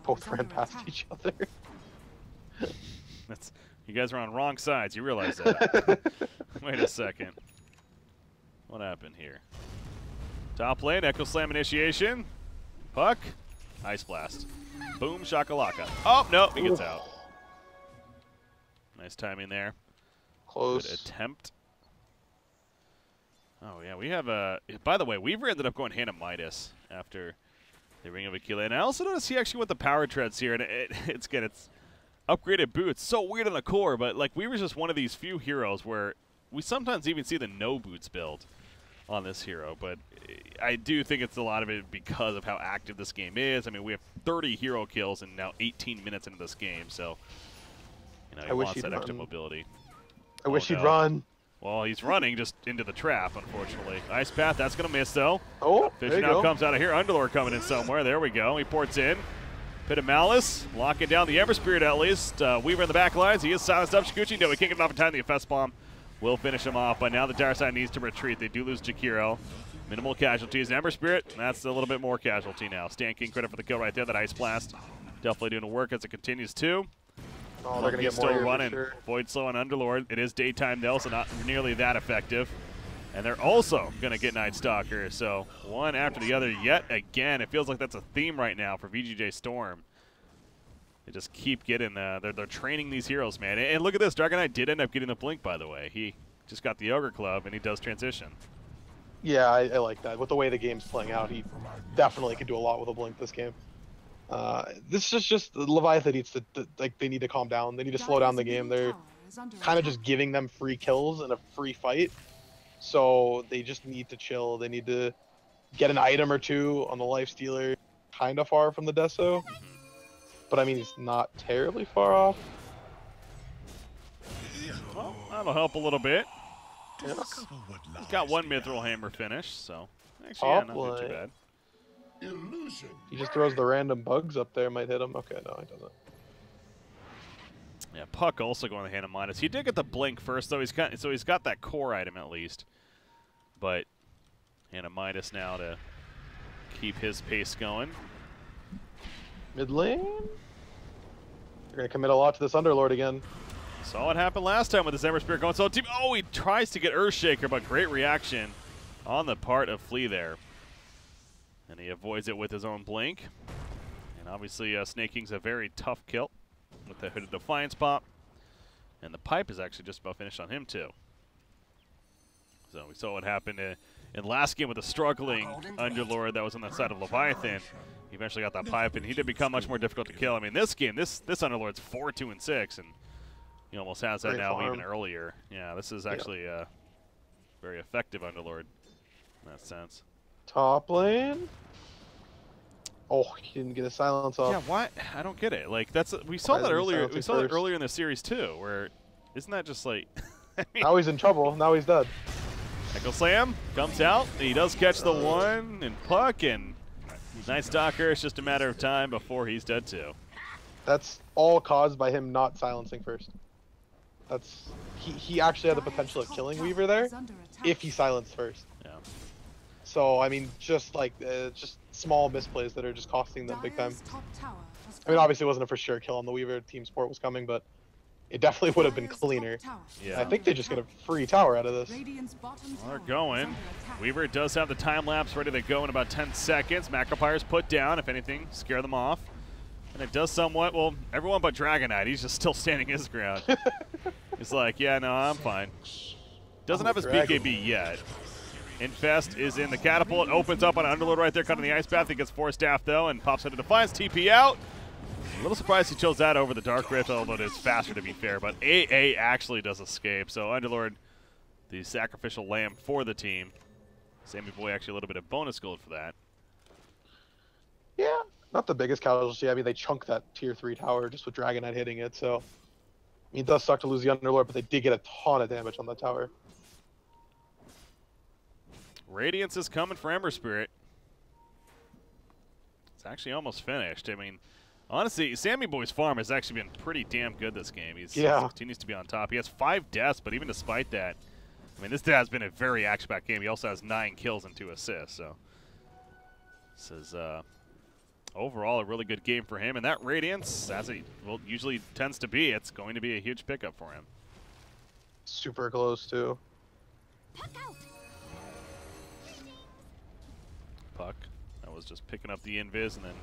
Both ran past each other. You guys are on wrong sides. You realize that. Wait a second. What happened here? Top lane, Echo Slam initiation. Puck. Ice Blast. Boom, shakalaka. Oh, no, he gets out. Nice timing there. Close. Good attempt. Oh, yeah, we have a... By the way, Weaver ended up going Hand of Midas after the Ring of Aquila. And I also noticed he actually went the Power Treads here, and it's good. It's upgraded boots. So weird on the core, but like Weaver's just one of these few heroes where we sometimes even see the no boots build on this hero, but I do think it's a lot of it because of how active this game is. I mean, we have 30 hero kills and now 18 minutes into this game, so you know, he wants that extra mobility. I wish he'd run. Well, he's running just into the trap, unfortunately. Ice Path, that's going to miss, though. Oh, there Vision you now go. comes out of here. Underlord coming in somewhere. There we go. He ports in. Pit of Malice, locking down the Ember Spirit at least. Weaver in the back lines. He is silenced up. Shikuchi, no, he can't get enough in time. The FS Bomb will finish him off, but now the Dire Side needs to retreat. They do lose Jakiro. Minimal casualties. Ember Spirit, that's a little bit more casualty now. Stan King, credit for the kill right there. That Ice Blast definitely doing the work as it continues to. Oh, they're going to get more still here for running. sure. Void Slow and Underlord. It is daytime though, so not nearly that effective. And they're also going to get Night Stalker. So one after the other yet again. It feels like that's a theme right now for VGJ.Storm. They just keep getting they're training these heroes, man. And look at this. Dragon Knight did end up getting the blink, by the way. He just got the Ogre Club, and he does transition. Yeah, I like that. With the way the game's playing out, he definitely could do a lot with a blink this game. This is just Leviathan needs to they need to calm down. They need to slow down the game. They're kind of just giving them free kills in a free fight, so they just need to chill. They need to get an item or two on the Lifestealer, kind of far from the Deso, but I mean he's not terribly far off. Well, that'll help a little bit. Yes. He's got one Mithril Hammer finish, so actually yeah, not too bad. Illusion. He just throws the random bugs up there, might hit him. Okay, no, he doesn't. Yeah, Puck also going to hand him minus. He did get the blink first, though. He's got that core item at least, but Hannah Midas now to keep his pace going. Mid lane. They're gonna commit a lot to this Underlord again. Saw what happened last time with this Ember Spirit going solo team. Oh, he tries to get Earthshaker, but great reaction on the part of Flea there. And he avoids it with his own blink. And obviously, Snake King's a very tough kill with the Hooded Defiance pop. And the pipe is actually just about finished on him, too. So we saw what happened in last game with the struggling Underlord that was on the side of Leviathan. He eventually got that pipe, and he did become much more difficult to kill. I mean, this game, this Underlord's 4-2-6, and he almost has that Great now farm. even earlier. Yeah, this is actually a very effective Underlord in that sense. Top lane. Oh, he didn't get a silence off. Yeah, why? I don't get it. Like we saw Why that isn't he earlier. We silencing saw that first? earlier in the series too. Where isn't that just like? I mean, Now he's in trouble. Now he's dead. Echo Slam comes out. He does catch the one and Puck and Night Stalker. It's just a matter of time before he's dead too. That's all caused by him not silencing first. That's he actually had the potential of killing Weaver there if he silenced first. Yeah. So I mean, just just small misplays that are just costing them big time. I mean, obviously it wasn't a for sure kill on the Weaver. Team Sport was coming, but it definitely would have been cleaner. Yeah. I think they just get a free tower out of this. Well, they're going. Weaver does have the time lapse ready to go in about 10 seconds. Macropire's put down, if anything, scare them off. And it does somewhat, well, everyone but Dragon Knight. He's just still standing his ground. He's like, yeah, no, I'm fine. Doesn't have his BKB yet. Infest is in the catapult, opens up on Underlord right there, cutting the ice path. He gets 4 staff though, and pops into Defiance, TP out. A little surprised he chose that over the Dark Rift, although it is faster to be fair, but AA actually does escape. So Underlord, the sacrificial lamb for the team. Sammy Boy actually a little bit of bonus gold for that. Yeah, not the biggest casualty. I mean, they chunk that tier 3 tower just with Dragon Knight hitting it, so I mean, it does suck to lose the Underlord, but they did get a ton of damage on that tower. Radiance is coming for Ember Spirit. It's actually almost finished. I mean, honestly, Sammy Boy's farm has actually been pretty damn good this game. He continues to be on top. He has 5 deaths, but even despite that, I mean, this has been a very action-packed game. He also has 9 kills and 2 assists. So this is overall a really good game for him. And that Radiance, as it usually tends to be, it's going to be a huge pickup for him. Super close, too. Puck, that was just picking up the invis and then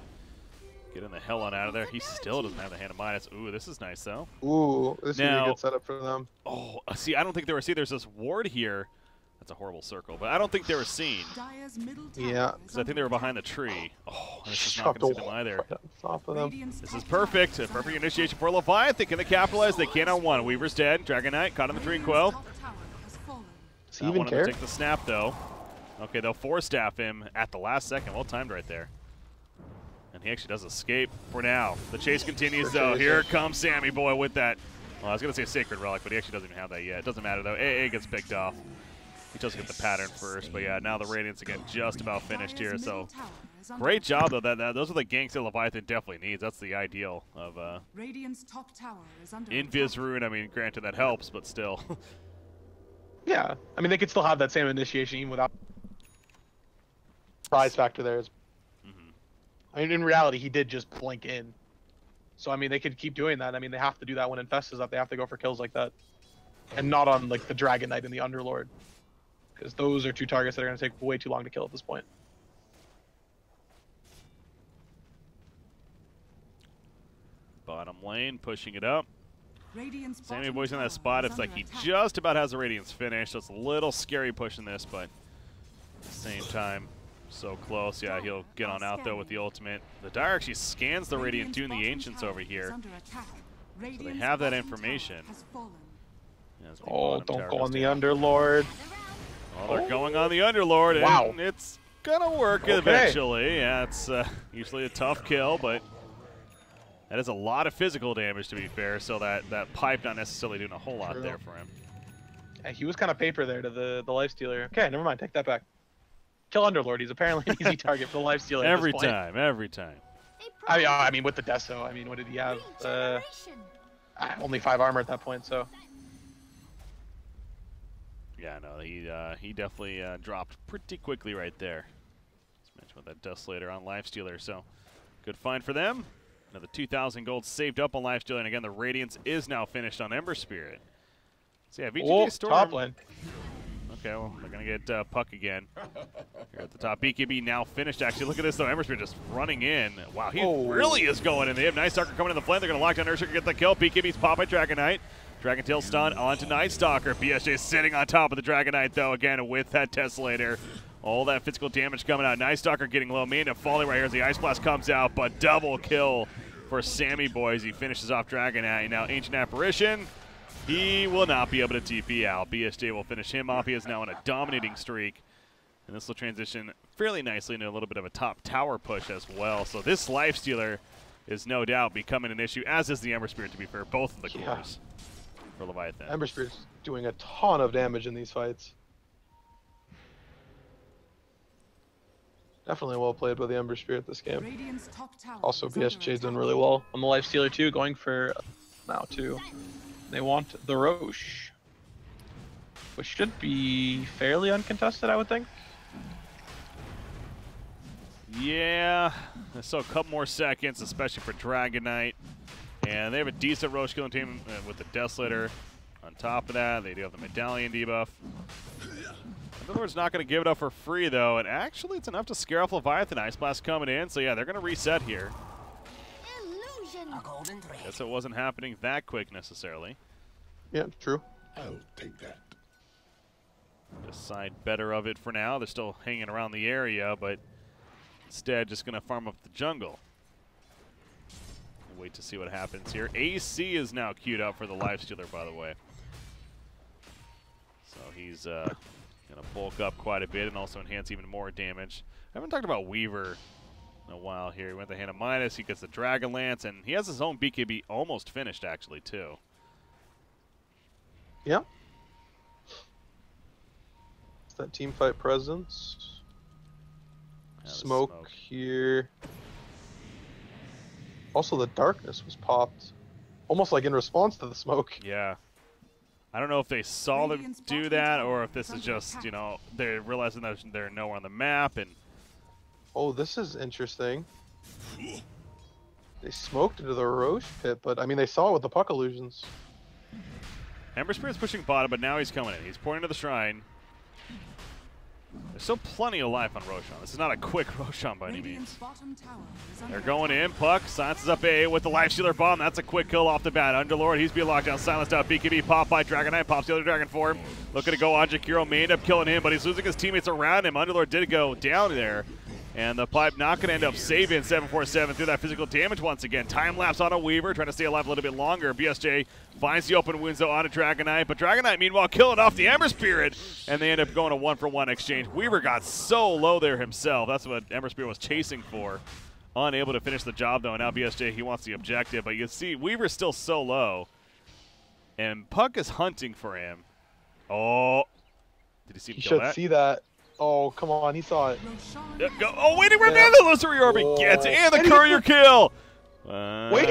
getting the hell on out of there. He still doesn't have the hand of Midas. Ooh, this is nice, though. Ooh, this is a good setup for them. Oh, see, I don't think they were seen. There's this ward here. That's a horrible circle, but I don't think they were seen. Yeah. Because I think they were behind the tree. Oh, this is not going to see them either. Off of them. This is perfect. A perfect initiation for Leviathan. Can they capitalize? They can on one. Weaver's dead. Dragon Knight caught in the tree quell. Does he even care? To take the snap, though. Okay, they'll 4-staff him at the last second. Well timed right there. And he actually does escape for now. The chase continues, though. Here comes Sammy Boy with that Well, I was going to say Sacred Relic, but he actually doesn't even have that yet. It doesn't matter, though. AA gets picked off. He does get the pattern first, but yeah, now the Radiance, again, just about finished here. So great job, though. Those are the ganks that Leviathan definitely needs. That's the ideal of Radiant's top tower is under Invis Rune. I mean, granted, that helps, but still. Yeah, I mean, they could still have that same initiation even without prize factor there. I mean, in reality, he did just blink in. So, I mean, they could keep doing that. I mean, they have to do that when Infest is up. They have to go for kills like that. And not on, like, the Dragon Knight and the Underlord. Because those are two targets that are going to take way too long to kill at this point. Bottom lane, pushing it up. Radiant's Sammy Boy's in that spot. It's like he just about has the Radiance finished. So it's a little scary pushing this, but at the same time, so close. Yeah, he'll get on out, though, with the ultimate. The Dire actually scans the Radiant Dune, the Ancients over here. So they have that information. Yeah, oh, don't go on the Underlord. Well, they're going on the Underlord, wow. And it's going to work eventually. Yeah, it's usually a tough kill, but that is a lot of physical damage, to be fair, so that pipe not necessarily doing a whole lot there for him. Yeah, he was kind of paper there to the Lifestealer. Okay, never mind. Take that back. Kill Underlord. He's apparently an easy target for the Lifestealer Every at this point. every time. I mean, with the Deso, I mean, what did he have? Only 5 armor at that point, so. Yeah, no, he definitely dropped pretty quickly right there. Just mentioned with that Desolator on Lifestealer, so good find for them. Another 2,000 gold saved up on Lifestealer, and again, the Radiance is now finished on Ember Spirit. So yeah, VGJ.Storm. Top lane. Okay, well, they're going to get Puck again. Here at the top. BKB now finished, actually. Look at this, though. Ember Spirit just running in. Wow, he really is going in. They have Night Stalker coming in the flame. They're going to lock down Earthshaker, get the kill. BKB's popped by Dragon Knight. Dragon Tail stun onto Night Stalker. BSJ sitting on top of the Dragon Knight, though, again, with that Tesslator. All that physical damage coming out. Night Stalker getting low. Manda falling right here as the Ice Blast comes out, but double kill for Sammy Boy as he finishes off Dragon Knight. Now, Ancient Apparition. He will not be able to TP out. BSJ will finish him off. He is now on a dominating streak. And this will transition fairly nicely into a little bit of a top tower push as well. So this Lifestealer is no doubt becoming an issue, as is the Ember Spirit, to be fair. Both of the cores for Leviathan. Ember Spirit's doing a ton of damage in these fights. Definitely well played by the Ember Spirit this game. Also, BSJ's doing really well on the Lifestealer too, going for now too. They want the Roche, which should be fairly uncontested, I would think. Yeah, so a couple more seconds, especially for Dragon Knight. And they have a decent Roche killing team with the Desolator. On top of that, they do have the Medallion debuff. Underlord's not going to give it up for free, though, and actually it's enough to scare off Leviathan. Ice Blast coming in, so yeah, they're going to reset here. Guess it wasn't happening that quick, necessarily. Yeah, true. I'll take that. Just side better of it for now. They're still hanging around the area, but instead just going to farm up the jungle. We'll wait to see what happens here. AC is now queued up for the Lifestealer, by the way. So he's going to bulk up quite a bit and also enhance even more damage. I haven't talked about Weaver in a while here. He went the Hand of Midas, he gets the Dragon Lance, and he has his own BKB almost finished, actually, too. Yeah. It's that team fight presence. Yeah, Smoke here. Also, the darkness was popped. Almost like in response to the smoke. Yeah. I don't know if they saw them do that or if this is just, you know, they're realizing that they're nowhere on the map. And oh, this is interesting. They smoked into the Roche pit, but I mean, they saw it with the puck illusions. Ember Spirit's pushing bottom, but now he's coming in. He's pointing to the shrine. There's still plenty of life on Roshan. This is not a quick Roshan by any means. They're going in. Puck silences up A with the Lifestealer bomb. That's a quick kill off the bat. Underlord, he's being locked down, silenced out. BKB pop by Dragon Knight, pops the other Dragon form. Looking to go on. Jakiro may end up killing him, but he's losing his teammates around him. Underlord did go down there. And the pipe not going to end up saving 747 through that physical damage once again. Time lapse on a Weaver, trying to stay alive a little bit longer. BSJ finds the open wounds though on a Dragon Knight, but Dragon Knight meanwhile killing off the Ember Spirit, and they end up going a 1-for-1 exchange. Weaver got so low there himself. That's what Ember Spirit was chasing for. Unable to finish the job though, and now BSJ, he wants the objective, but you can see Weaver's still so low. And Puck is hunting for him. Oh. Did he see him He kill should that? see that. Oh, come on. He saw it. Yeah, go. Oh, wait, he ran in the Illusory Orb. He gets it. And the courier kill. Wait.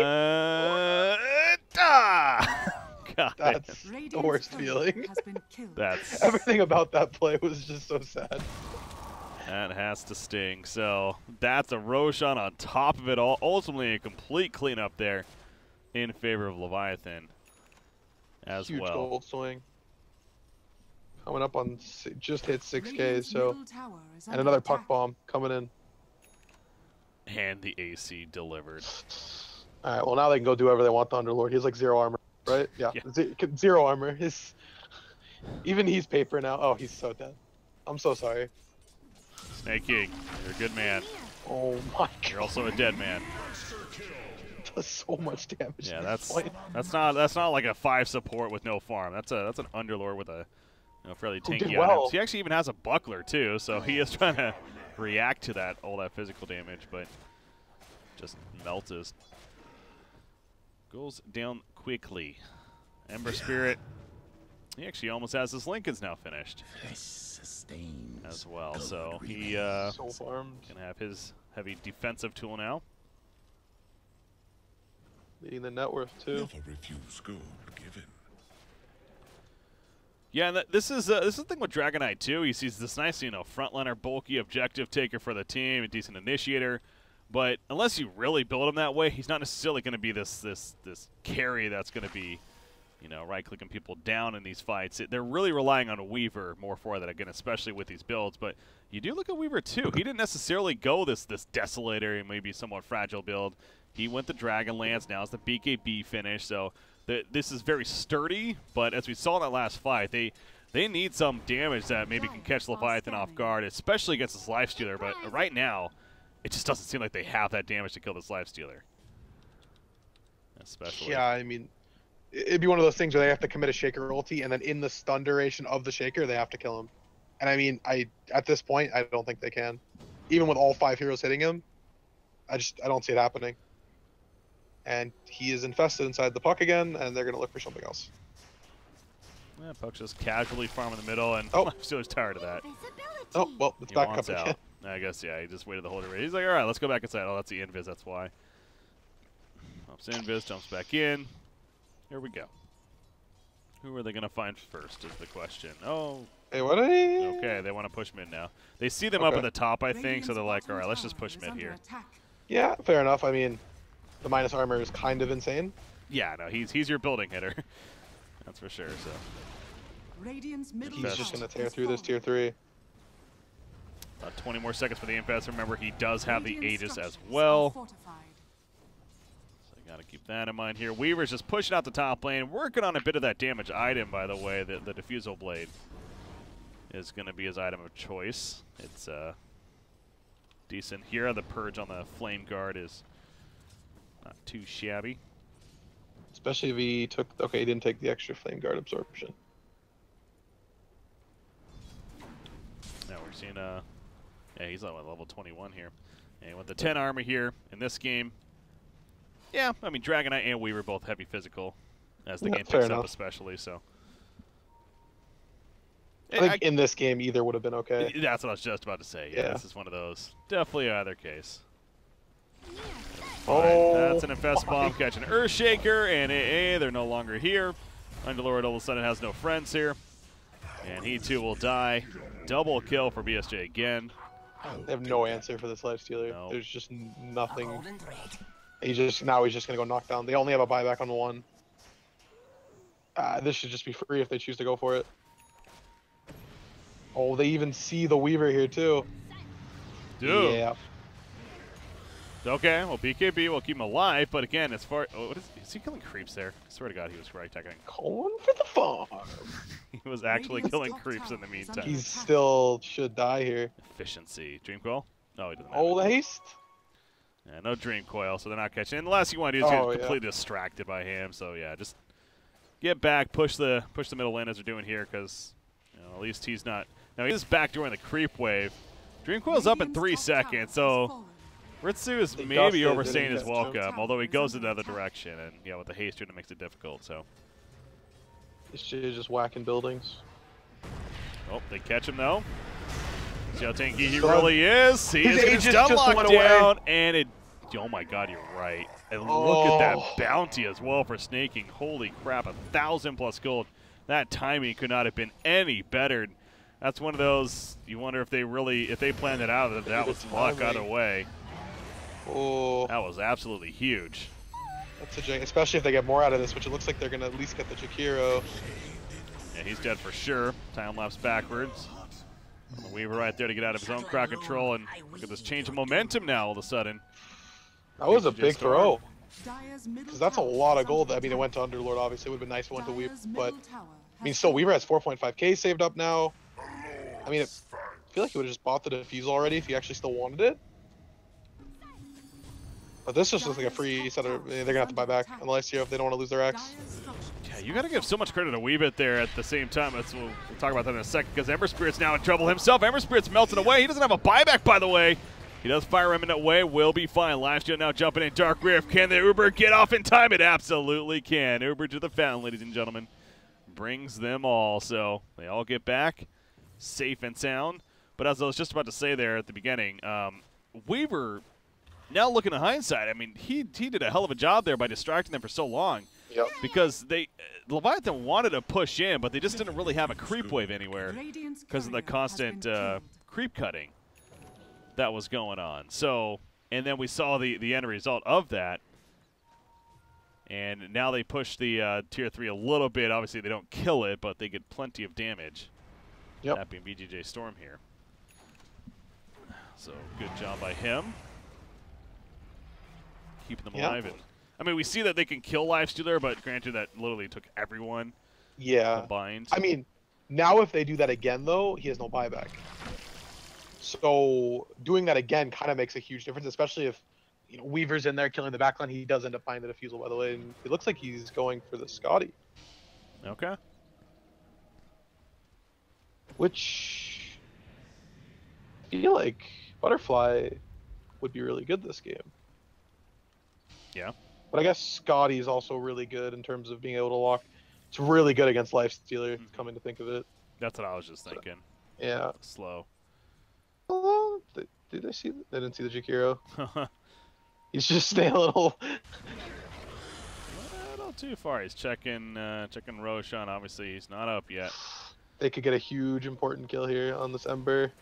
God, That's the worst feeling. that's Everything about that play was just so sad. that has to sting. So that's a Roshan on top of it all. Ultimately, a complete cleanup there in favor of Leviathan as Huge well. gold swing. Coming up on just hit 6K, so and another puck bomb coming in. And the AC delivered. All right, well now they can go do whatever they want to Underlord. He has like 0 armor, right? Yeah, 0 armor. Even he's paper now. Oh, he's so dead. I'm so sorry. Snake King, you're a good man. Oh my god. You're also a dead man. Does so much damage. Yeah, that's not like a 5 support with no farm. That's an Underlord with a fairly tanky items. He actually even has a buckler too, so he is trying to react to all that physical damage, but just melted. Goes down quickly. Ember Spirit. He actually almost has his Lincolns now finished as well, so he can have his heavy defensive tool now. Leading the net worth too. Never refuse gold given. Yeah, and this is the thing with Dragonite too. He sees this nice, frontliner, bulky objective taker for the team, a decent initiator. But unless you really build him that way, he's not necessarily going to be this carry that's going to be, right-clicking people down in these fights. They're really relying on a Weaver more for that, again, especially with these builds. But you do look at Weaver too. He didn't necessarily go this Desolator and maybe somewhat fragile build. He went the Dragonlance. Now it's the BKB finish. So this is very sturdy. But as we saw in that last fight, they need some damage that maybe can catch Leviathan off guard, especially against this Lifestealer. But right now, it just doesn't seem like they have that damage to kill this Lifestealer. Especially. Yeah, I mean, it'd be one of those things where they have to commit a Shaker ulti, and then in the stun duration of the Shaker, they have to kill him. And I mean, at this point, I don't think they can. Even with all 5 heroes hitting him, I don't see it happening. And he is infested inside the Puck again, and they're going to look for something else. Yeah, Puck's just casually farming the middle, and Lifestealer's tired of that. Oh, well, it's back up again. I guess, yeah, he just waited the whole day. He's like, all right, let's go back inside. Oh, that's the invis, that's why. Pops invis, jumps back in. Here we go. Who are they going to find first is the question. Oh. Hey, what are they? Okay, they want to push mid now. They see them up at the top, I think, so they're like, all right, let's just push mid here. Yeah, fair enough. I mean, the minus armor is kind of insane. Yeah, no, he's your building hitter. That's for sure, so. He's just going to tear through this tier 3. About 20 more seconds for the Infest. Remember, he does have the Aegis as well. So you got to keep that in mind here. Weaver's just pushing out the top lane, working on a bit of that damage item, by the way. The Diffusal Blade is going to be his item of choice. It's decent here. The Purge on the Flame Guard is not too shabby. Especially if he took... Okay, he didn't take the extra Flame Guard absorption. Now we're seeing... Yeah, he's on level 21 here. And with the 10 armor here in this game, yeah, I mean, Dragonite and Weaver both heavy physical as the game picks up especially, so. I think in this game, either would have been okay. That's what I was just about to say. Yeah, this is one of those. Definitely either case. Oh, that's an Infest Bomb catching Earthshaker, and they're no longer here. Underlord all of a sudden has no friends here. And he too will die. Double kill for BSJ again. They have no answer for this Lifestealer. No. There's just nothing. He's just gonna go knock down. They only have a buyback on 1. This should just be free if they choose to go for it. Oh, they even see the Weaver here too. Dude. Yeah. Okay, well BKB will keep him alive, but again, as far is he killing creeps there? I swear to God, he was right attacking. Going for the farm. He was actually killing creeps in the meantime. He still should die here. Efficiency. Dream Coil? No, he doesn't have Oh, the it. haste. Yeah, no Dream Coil, so they're not catching. And the last thing you want to do is get completely distracted by him. So yeah, just get back, push the middle lane as they're doing here, because at least he's not. Now he's back during the creep wave. Dream Coil's up in 3 seconds, so Ritsu is maybe overstaying his welcome, although he goes in the other direction, and yeah, with the haste, it makes it difficult. So This shit is just whacking buildings. Oh, they catch him though. See how tanky he So really is. He is getting Aegis stun just locked went down, away. and it. Oh my God, you're right. And look at that Oh. bounty as well for snaking. Holy crap, 1,000+ gold. That timing could not have been any better. That's one of those. You wonder if they planned it out. That was luck either way. Oh. That was absolutely huge. That's a jank, especially if they get more out of this, which it looks like they're gonna at least get the Jakiro. Yeah, he's dead for sure. Time lapse backwards. The Weaver right there to get out of his own crowd control, and look at this change of momentum now all of a sudden. That was a big throw. Because Because that's a lot of gold. I mean, it went to Underlord, obviously. It would have been nice if it went to Weaver, but I mean, still, Weaver has 4.5k saved up now. I mean, I feel like he would have just bought the defusal already if he actually still wanted it. But this just looks like a free set of. They're gonna have to buy back unless if they don't want to lose their X. Yeah, you got to give so much credit to Weebit there at the same time. We'll talk about that in a second because Ember Spirit's now in trouble himself. Ember Spirit's melting away. He doesn't have a buyback, by the way. He does fire Remnant away. Will be fine. Lifesteal now jumping in. Dark Rift. Can the Uber get off in time? It absolutely can. Uber to the fountain, ladies and gentlemen. Brings them all. So they all get back safe and sound. But as I was just about to say there at the beginning, Weaver, now looking at hindsight, I mean, he did a hell of a job there by distracting them for so long. Yep. Because Leviathan wanted to push in, but they just didn't really have a creep wave anywhere because of the constant creep cutting that was going on. So, and then we saw the end result of that. And now they push the tier 3 a little bit. Obviously, they don't kill it, but they get plenty of damage. Yep. That being VGJ.Storm here. So, good job by him. Keeping them alive. And I mean, we see that they can kill Lifestealer, but granted that literally took everyone combined. I mean, now if they do that again, though, he has no buyback. So doing that again kind of makes a huge difference, especially if Weaver's in there killing the backline. He does end up buying the defusal, by the way, and it looks like he's going for the Scotty. Okay. Which I feel like Butterfly would be really good this game. Yeah. But I guess Scotty is also really good in terms of being able to lock. It's really good against Lifestealer, coming to think of it. That's what I was just thinking. Yeah. Slow. Although, did they see? They didn't see the Jakiro. He's just staying a little. Not too far. He's checking Roshan. Obviously, he's not up yet. They could get a huge important kill here on this Ember.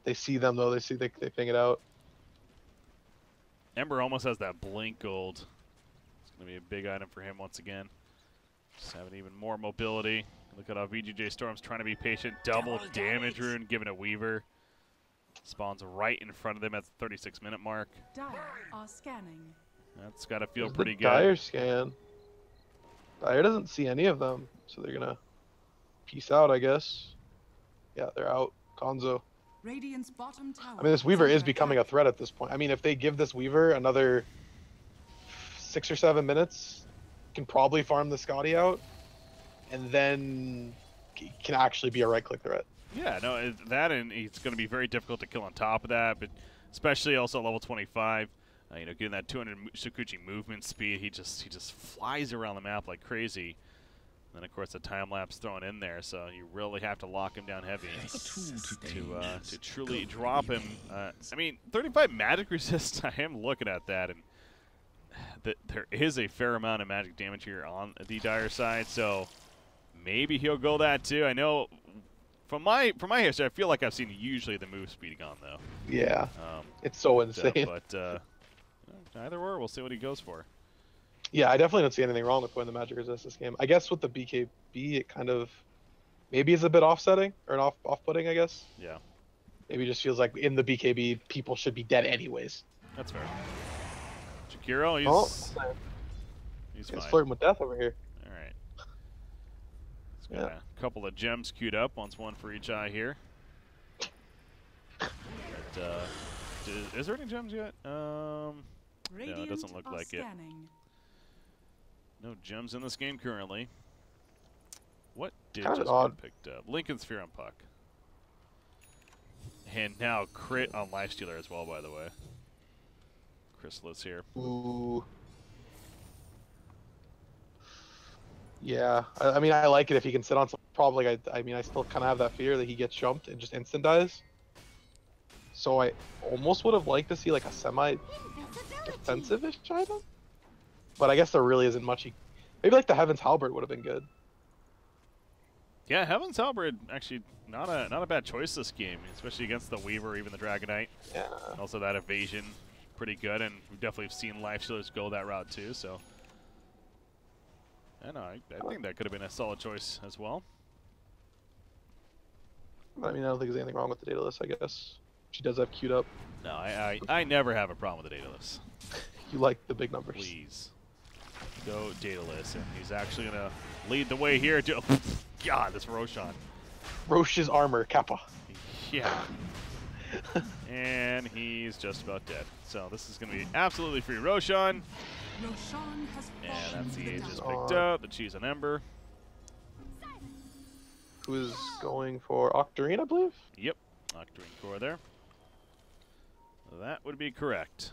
They see them though. They ping it out. Ember almost has that blink gold. It's going to be a big item for him once again. Just having even more mobility. Look at how VGJ.Storm's trying to be patient. Double damage rune given a Weaver. Spawns right in front of them at the 36-minute mark. Dire are scanning. That's got to feel There's pretty the good. Dire scan. Dire doesn't see any of them, so they're gonna peace out, I guess. Yeah, they're out. Gonzo. Radiant's bottom tower. I mean, this Weaver is becoming a threat at this point. I mean, if they give this Weaver another 6 or 7 minutes, can probably farm the Scotty out, and then can actually be a right-click threat. Yeah, no, that and it's going to be very difficult to kill on top of that, but especially also level 25. Getting that 200 Sakuchi movement speed, he just flies around the map like crazy. And then of course the time lapse thrown in there, so you really have to lock him down heavy to truly drop him. I mean, 35 magic resist. I am looking at that, and there is a fair amount of magic damage here on the Dire side, so maybe he'll go that too. I know from my history, I feel like I've seen usually the move speed gone though. Yeah, it's so insane. But either or, we'll see what he goes for. Yeah, I definitely don't see anything wrong with putting the magic resist this game. I guess with the BKB, it kind of maybe is a bit offsetting or an off-putting, I guess. Yeah. Maybe it just feels like in the BKB, people should be dead anyways. That's fair. Jakiro, he's fine. He's flirting with death over here. All right. He's got a couple of gems queued up. One for each eye here. But, is there any gems yet? No, it doesn't look like it. No gems in this game currently. What did just get picked up? Lincoln Sphere on Puck. And now crit on Lifestealer as well, by the way. Chrysalis here. Ooh. Yeah, I mean, I like it if he can sit on some problem. Like, I mean, I still kind of have that fear that he gets jumped and just instant dies. So I almost would have liked to see like a semi-defensive-ish item. But I guess there really isn't much. Maybe like the Heaven's Halberd would have been good. Yeah, Heaven's Halberd actually not a bad choice this game, especially against the Weaver or even the Dragonite. Yeah. Also that evasion, pretty good, and we've definitely seen Life Stealers go that route too. So, I think that could have been a solid choice as well. I mean, I don't think there's anything wrong with the Daedalus. I guess she does have queued up. No, I never have a problem with the Daedalus. You like the big numbers. Please. Go Daedalus, and he's actually going to lead the way here. God, this Roshan. Roche's armor, Kappa. Yeah. And he's just about dead. So this is going to be absolutely free Roshan. Roshan has And that's the Aegis down. picked up. The Cheese and Ember. Who's going for Octarine, I believe? Yep. Octarine Core there. That would be correct.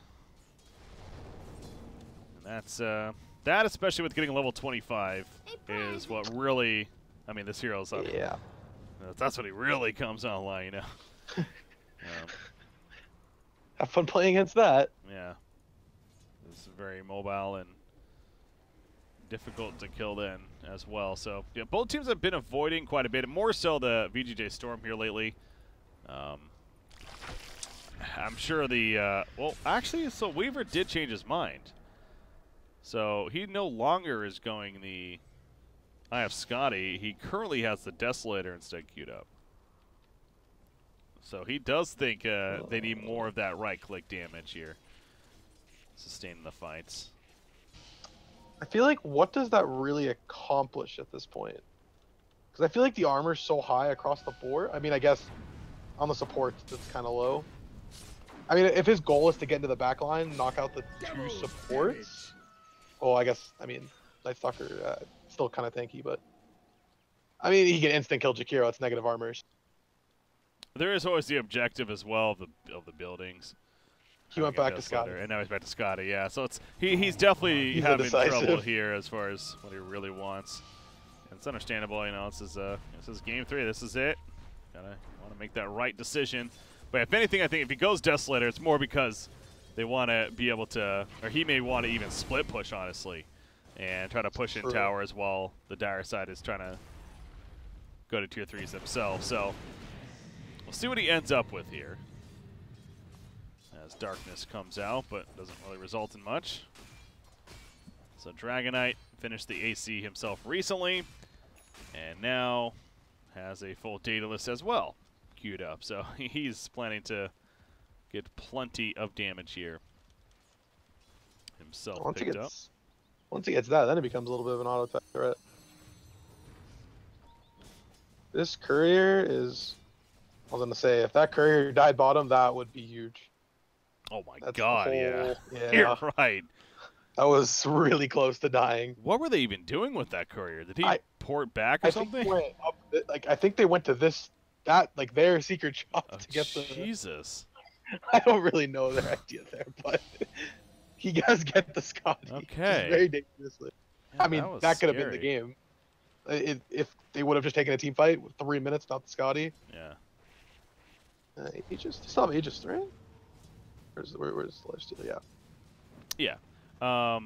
And that's, that especially with getting level 25 is what really, I mean, this hero's up. Yeah. That's when he really comes online, you know. Have fun playing against that. Yeah. It's very mobile and difficult to kill then as well. So, yeah, both teams have been avoiding quite a bit, more so the VGJ.Storm here lately. I'm sure the, well, actually, so Weaver did change his mind. So he no longer is going the I have Scotty. He currently has the Desolator instead queued up. So he does think they need more of that right-click damage here. Sustaining the fights. I feel like, what does that really accomplish at this point? Because I feel like the armor's so high across the board. I mean, I guess on the supports, it's kind of low. I mean, if his goal is to get into the back line, knock out the two supports. Well, I guess, I mean, Nightstalker still kind of tanky, but I mean, he can instant kill Jakiro. It's negative armors. There is always the objective as well of the buildings. He went back to Scotty. And now he's back to Scotty, yeah. So it's he's definitely having trouble here as far as what he really wants. And it's understandable, you know, this is game 3, this is it. Gotta want to make that right decision. But if anything, I think if he goes Desolator, it's more because they want to be able to, or he may want to even split push, honestly, and try to push in towers while the dire side is trying to go to tier 3s themselves. So we'll see what he ends up with here as darkness comes out, but doesn't really result in much. So Dragonite finished the AC himself recently, and now has a full Daedalus as well queued up. So he's planning to get plenty of damage here himself. Once he gets that, then it becomes a little bit of an auto attack threat. This courier is, I was gonna say, if that courier died bottom, that would be huge. Oh my god, yeah. Yeah. You're right. That was really close to dying. What were they even doing with that courier? Did he port back or I something? think I think they went to their secret shop to get the. Jesus. I don't really know their idea there, but he does get the Scotty. Okay. Very dangerously. Yeah, I mean, that could have been the game. If they would have just taken a team fight with 3 minutes, not the Scotty. Yeah. Aegis, still have Aegis 3? Where's the last two? Yeah. Yeah.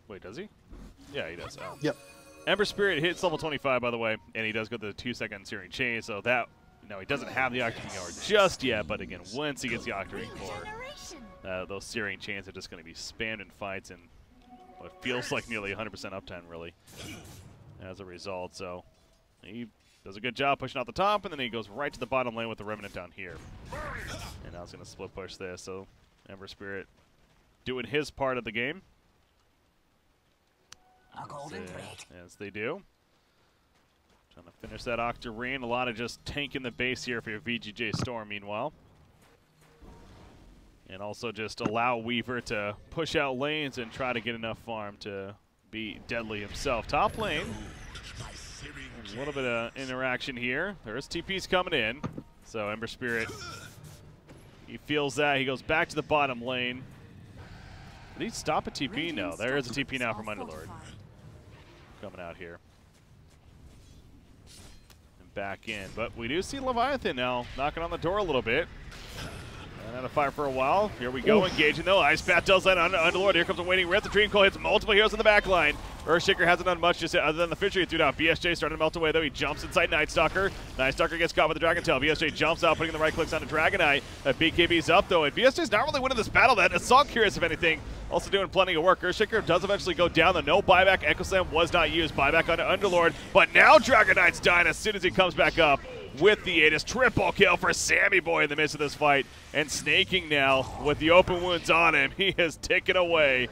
Wait, does he? Yeah, he does. Oh. Yep. Ember Spirit hits level 25, by the way, and he does go to the 2-second Searing Chain, so that, no, he doesn't have the Octarine Core just yet, but again, once he gets the Octarine Core, those Searing Chains are just going to be spammed in fights, and what feels like nearly 100% uptime, really, as a result. So he does a good job pushing out the top, and then he goes right to the bottom lane with the Remnant down here. And now he's going to split push this, so Ember Spirit doing his part of the game. As they do. Trying to finish that Octarine. A lot of just tanking the base here for your VGJ.Storm, meanwhile. And also just allow Weaver to push out lanes and try to get enough farm to be deadly himself. Top lane. A little bit of interaction here. There's TPs coming in. So Ember Spirit, he feels that. He goes back to the bottom lane. Did he stop a TP? No, there is a TP now from Underlord. coming out here. And back in. But we do see Leviathan now knocking on the door a little bit. And out of fire for a while. Here we go, engaging though. Ice Bat does that on Underlord. Here comes a waiting Red. The Dream Coil hits multiple heroes in the back line. Earthshaker hasn't done much just other than the fishery threw down. VSJ starting to melt away though. He jumps inside Nightstalker. Nightstalker gets caught with the Dragon Tail. VSJ jumps out, putting the right clicks on the Dragonite. BKB's up though, and VSJ's not really winning this battle. That Assault Curious, if anything, also doing plenty of work. Earthshaker does eventually go down. The no buyback. Echo Slam was not used. Buyback onto Underlord, but now Dragonite's dying as soon as he comes back up. With the Aegis, triple kill for Sammy Boy in the midst of this fight. And Snaking now with the open wounds on him. He is ticking away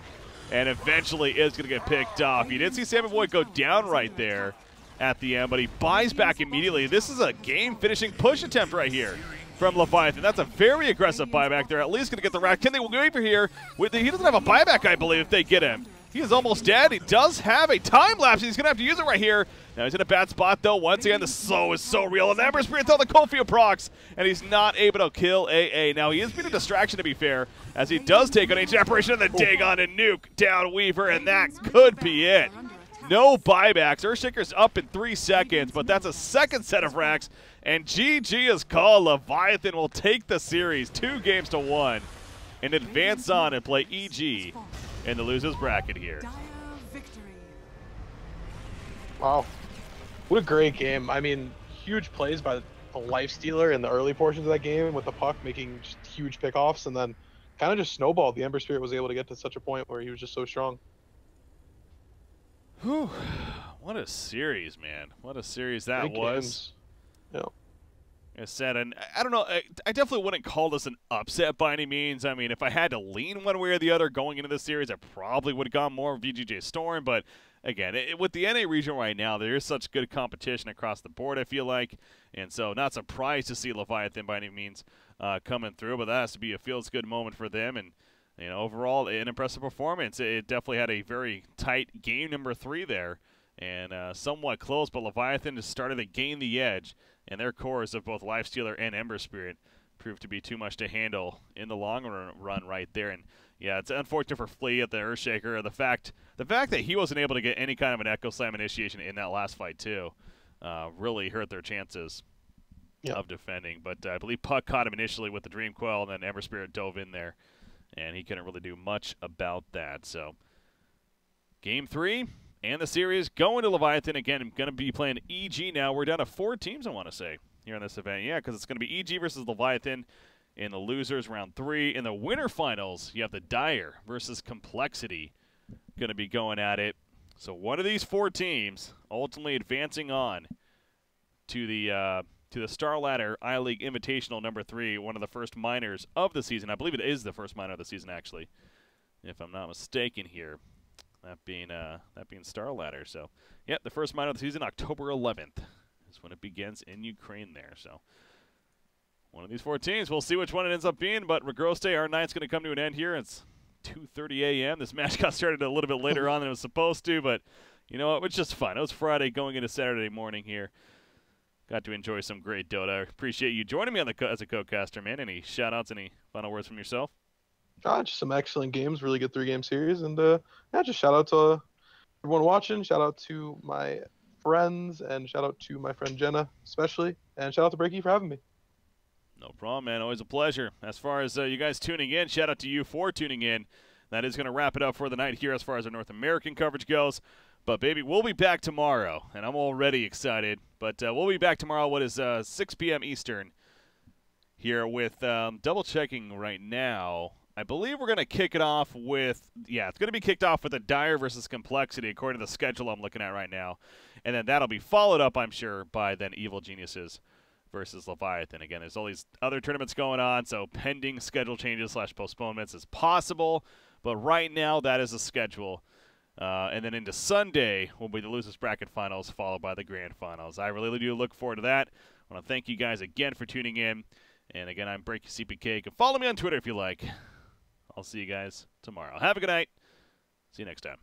and eventually is going to get picked off. You did see Sammy Boy go down right there at the end, but he buys back immediately. This is a game-finishing push attempt right here from Leviathan. That's a very aggressive buyback. They're at least going to get the rack. Can they wait for here? He doesn't have a buyback, I believe, if they get him. He is almost dead. He does have a time lapse. He's going to have to use it right here. Now he's in a bad spot, though. Once again, the slow is so real. And Ember Spirit the Coldfield procs, and he's not able to kill AA. Now, he is being a distraction, to be fair, as he does take on Ancient Apparition and then dig on and nuke down Weaver, and that could be it. No buybacks. Earthshaker's up in 3 seconds, but that's a second set of racks, and GG is called. Leviathan will take the series 2-1 and advance on and play EG in the losers bracket here. Wow. What a great game. I mean, huge plays by the Lifestealer in the early portions of that game with the puck making just huge pickoffs, and then kind of just snowballed. The Ember Spirit was able to get to such a point where he was just so strong. Whew. What a series, man. What a series that Great was. Games. Yeah. I said, and I don't know, I definitely wouldn't call this an upset by any means. I mean, if I had to lean one way or the other going into this series, I probably would have gone more VGJ.Storm, but again, with the NA region right now, there is such good competition across the board, I feel like, and so not surprised to see Leviathan by any means coming through, but that has to be a feels-good moment for them, and you know, overall, an impressive performance. It definitely had a very tight game number 3 there, and somewhat close, but Leviathan just started to gain the edge, and their cores of both Lifestealer and Ember Spirit proved to be too much to handle in the long run right there. And yeah, it's unfortunate for Flea at the Earthshaker. The fact that he wasn't able to get any kind of an Echo Slam initiation in that last fight too really hurt their chances of defending. But I believe Puck caught him initially with the Dream Coil, and then Ember Spirit dove in there, and he couldn't really do much about that. So Game 3 and the series going to Leviathan. Again, I'm going to be playing EG now. We're down to 4 teams, I want to say, here in this event. Yeah, because it's going to be EG versus Leviathan in the losers round 3. In the winter finals, you have the Dire versus Complexity going to be going at it. So one of these 4 teams ultimately advancing on to the Star Ladder I-League Invitational number 3, one of the first minors of the season. I believe it is the first minor of the season, actually, if I'm not mistaken here. That being Star Ladder. So, yeah, the first minor of the season, October 11th, is when it begins in Ukraine there. So, one of these 4 teams. We'll see which one it ends up being. But Regroste, our night's going to come to an end here. It's 2:30 a.m. This match got started a little bit later on than it was supposed to, but you know what? It was just fun. It was Friday going into Saturday morning here. Got to enjoy some great Dota. I appreciate you joining me on as a co-caster, man. Any shout-outs, any final words from yourself? Just some excellent games, really good 3-game series, and yeah, just shout out to everyone watching, shout out to my friends, and shout out to my friend Jenna especially, and shout out to Breaky for having me. No problem, man. Always a pleasure. As far as you guys tuning in, shout out to you for tuning in. That is going to wrap it up for the night here as far as our North American coverage goes. But, baby, we'll be back tomorrow, and I'm already excited. But we'll be back tomorrow, what is 6 p.m. Eastern, here with double-checking right now. I believe we're going to kick it off with, yeah, it's going to be kicked off with a Dire versus Complexity, according to the schedule I'm looking at right now. And then that'll be followed up, I'm sure, by then Evil Geniuses versus Leviathan. Again, there's all these other tournaments going on, so pending schedule changes / postponements is possible. But right now, that is the schedule. And then into Sunday will be the losers bracket finals, followed by the grand finals. I really do look forward to that. I want to thank you guys again for tuning in. And again, I'm Breaky CPK. You can follow me on Twitter if you like. I'll see you guys tomorrow. Have a good night. See you next time.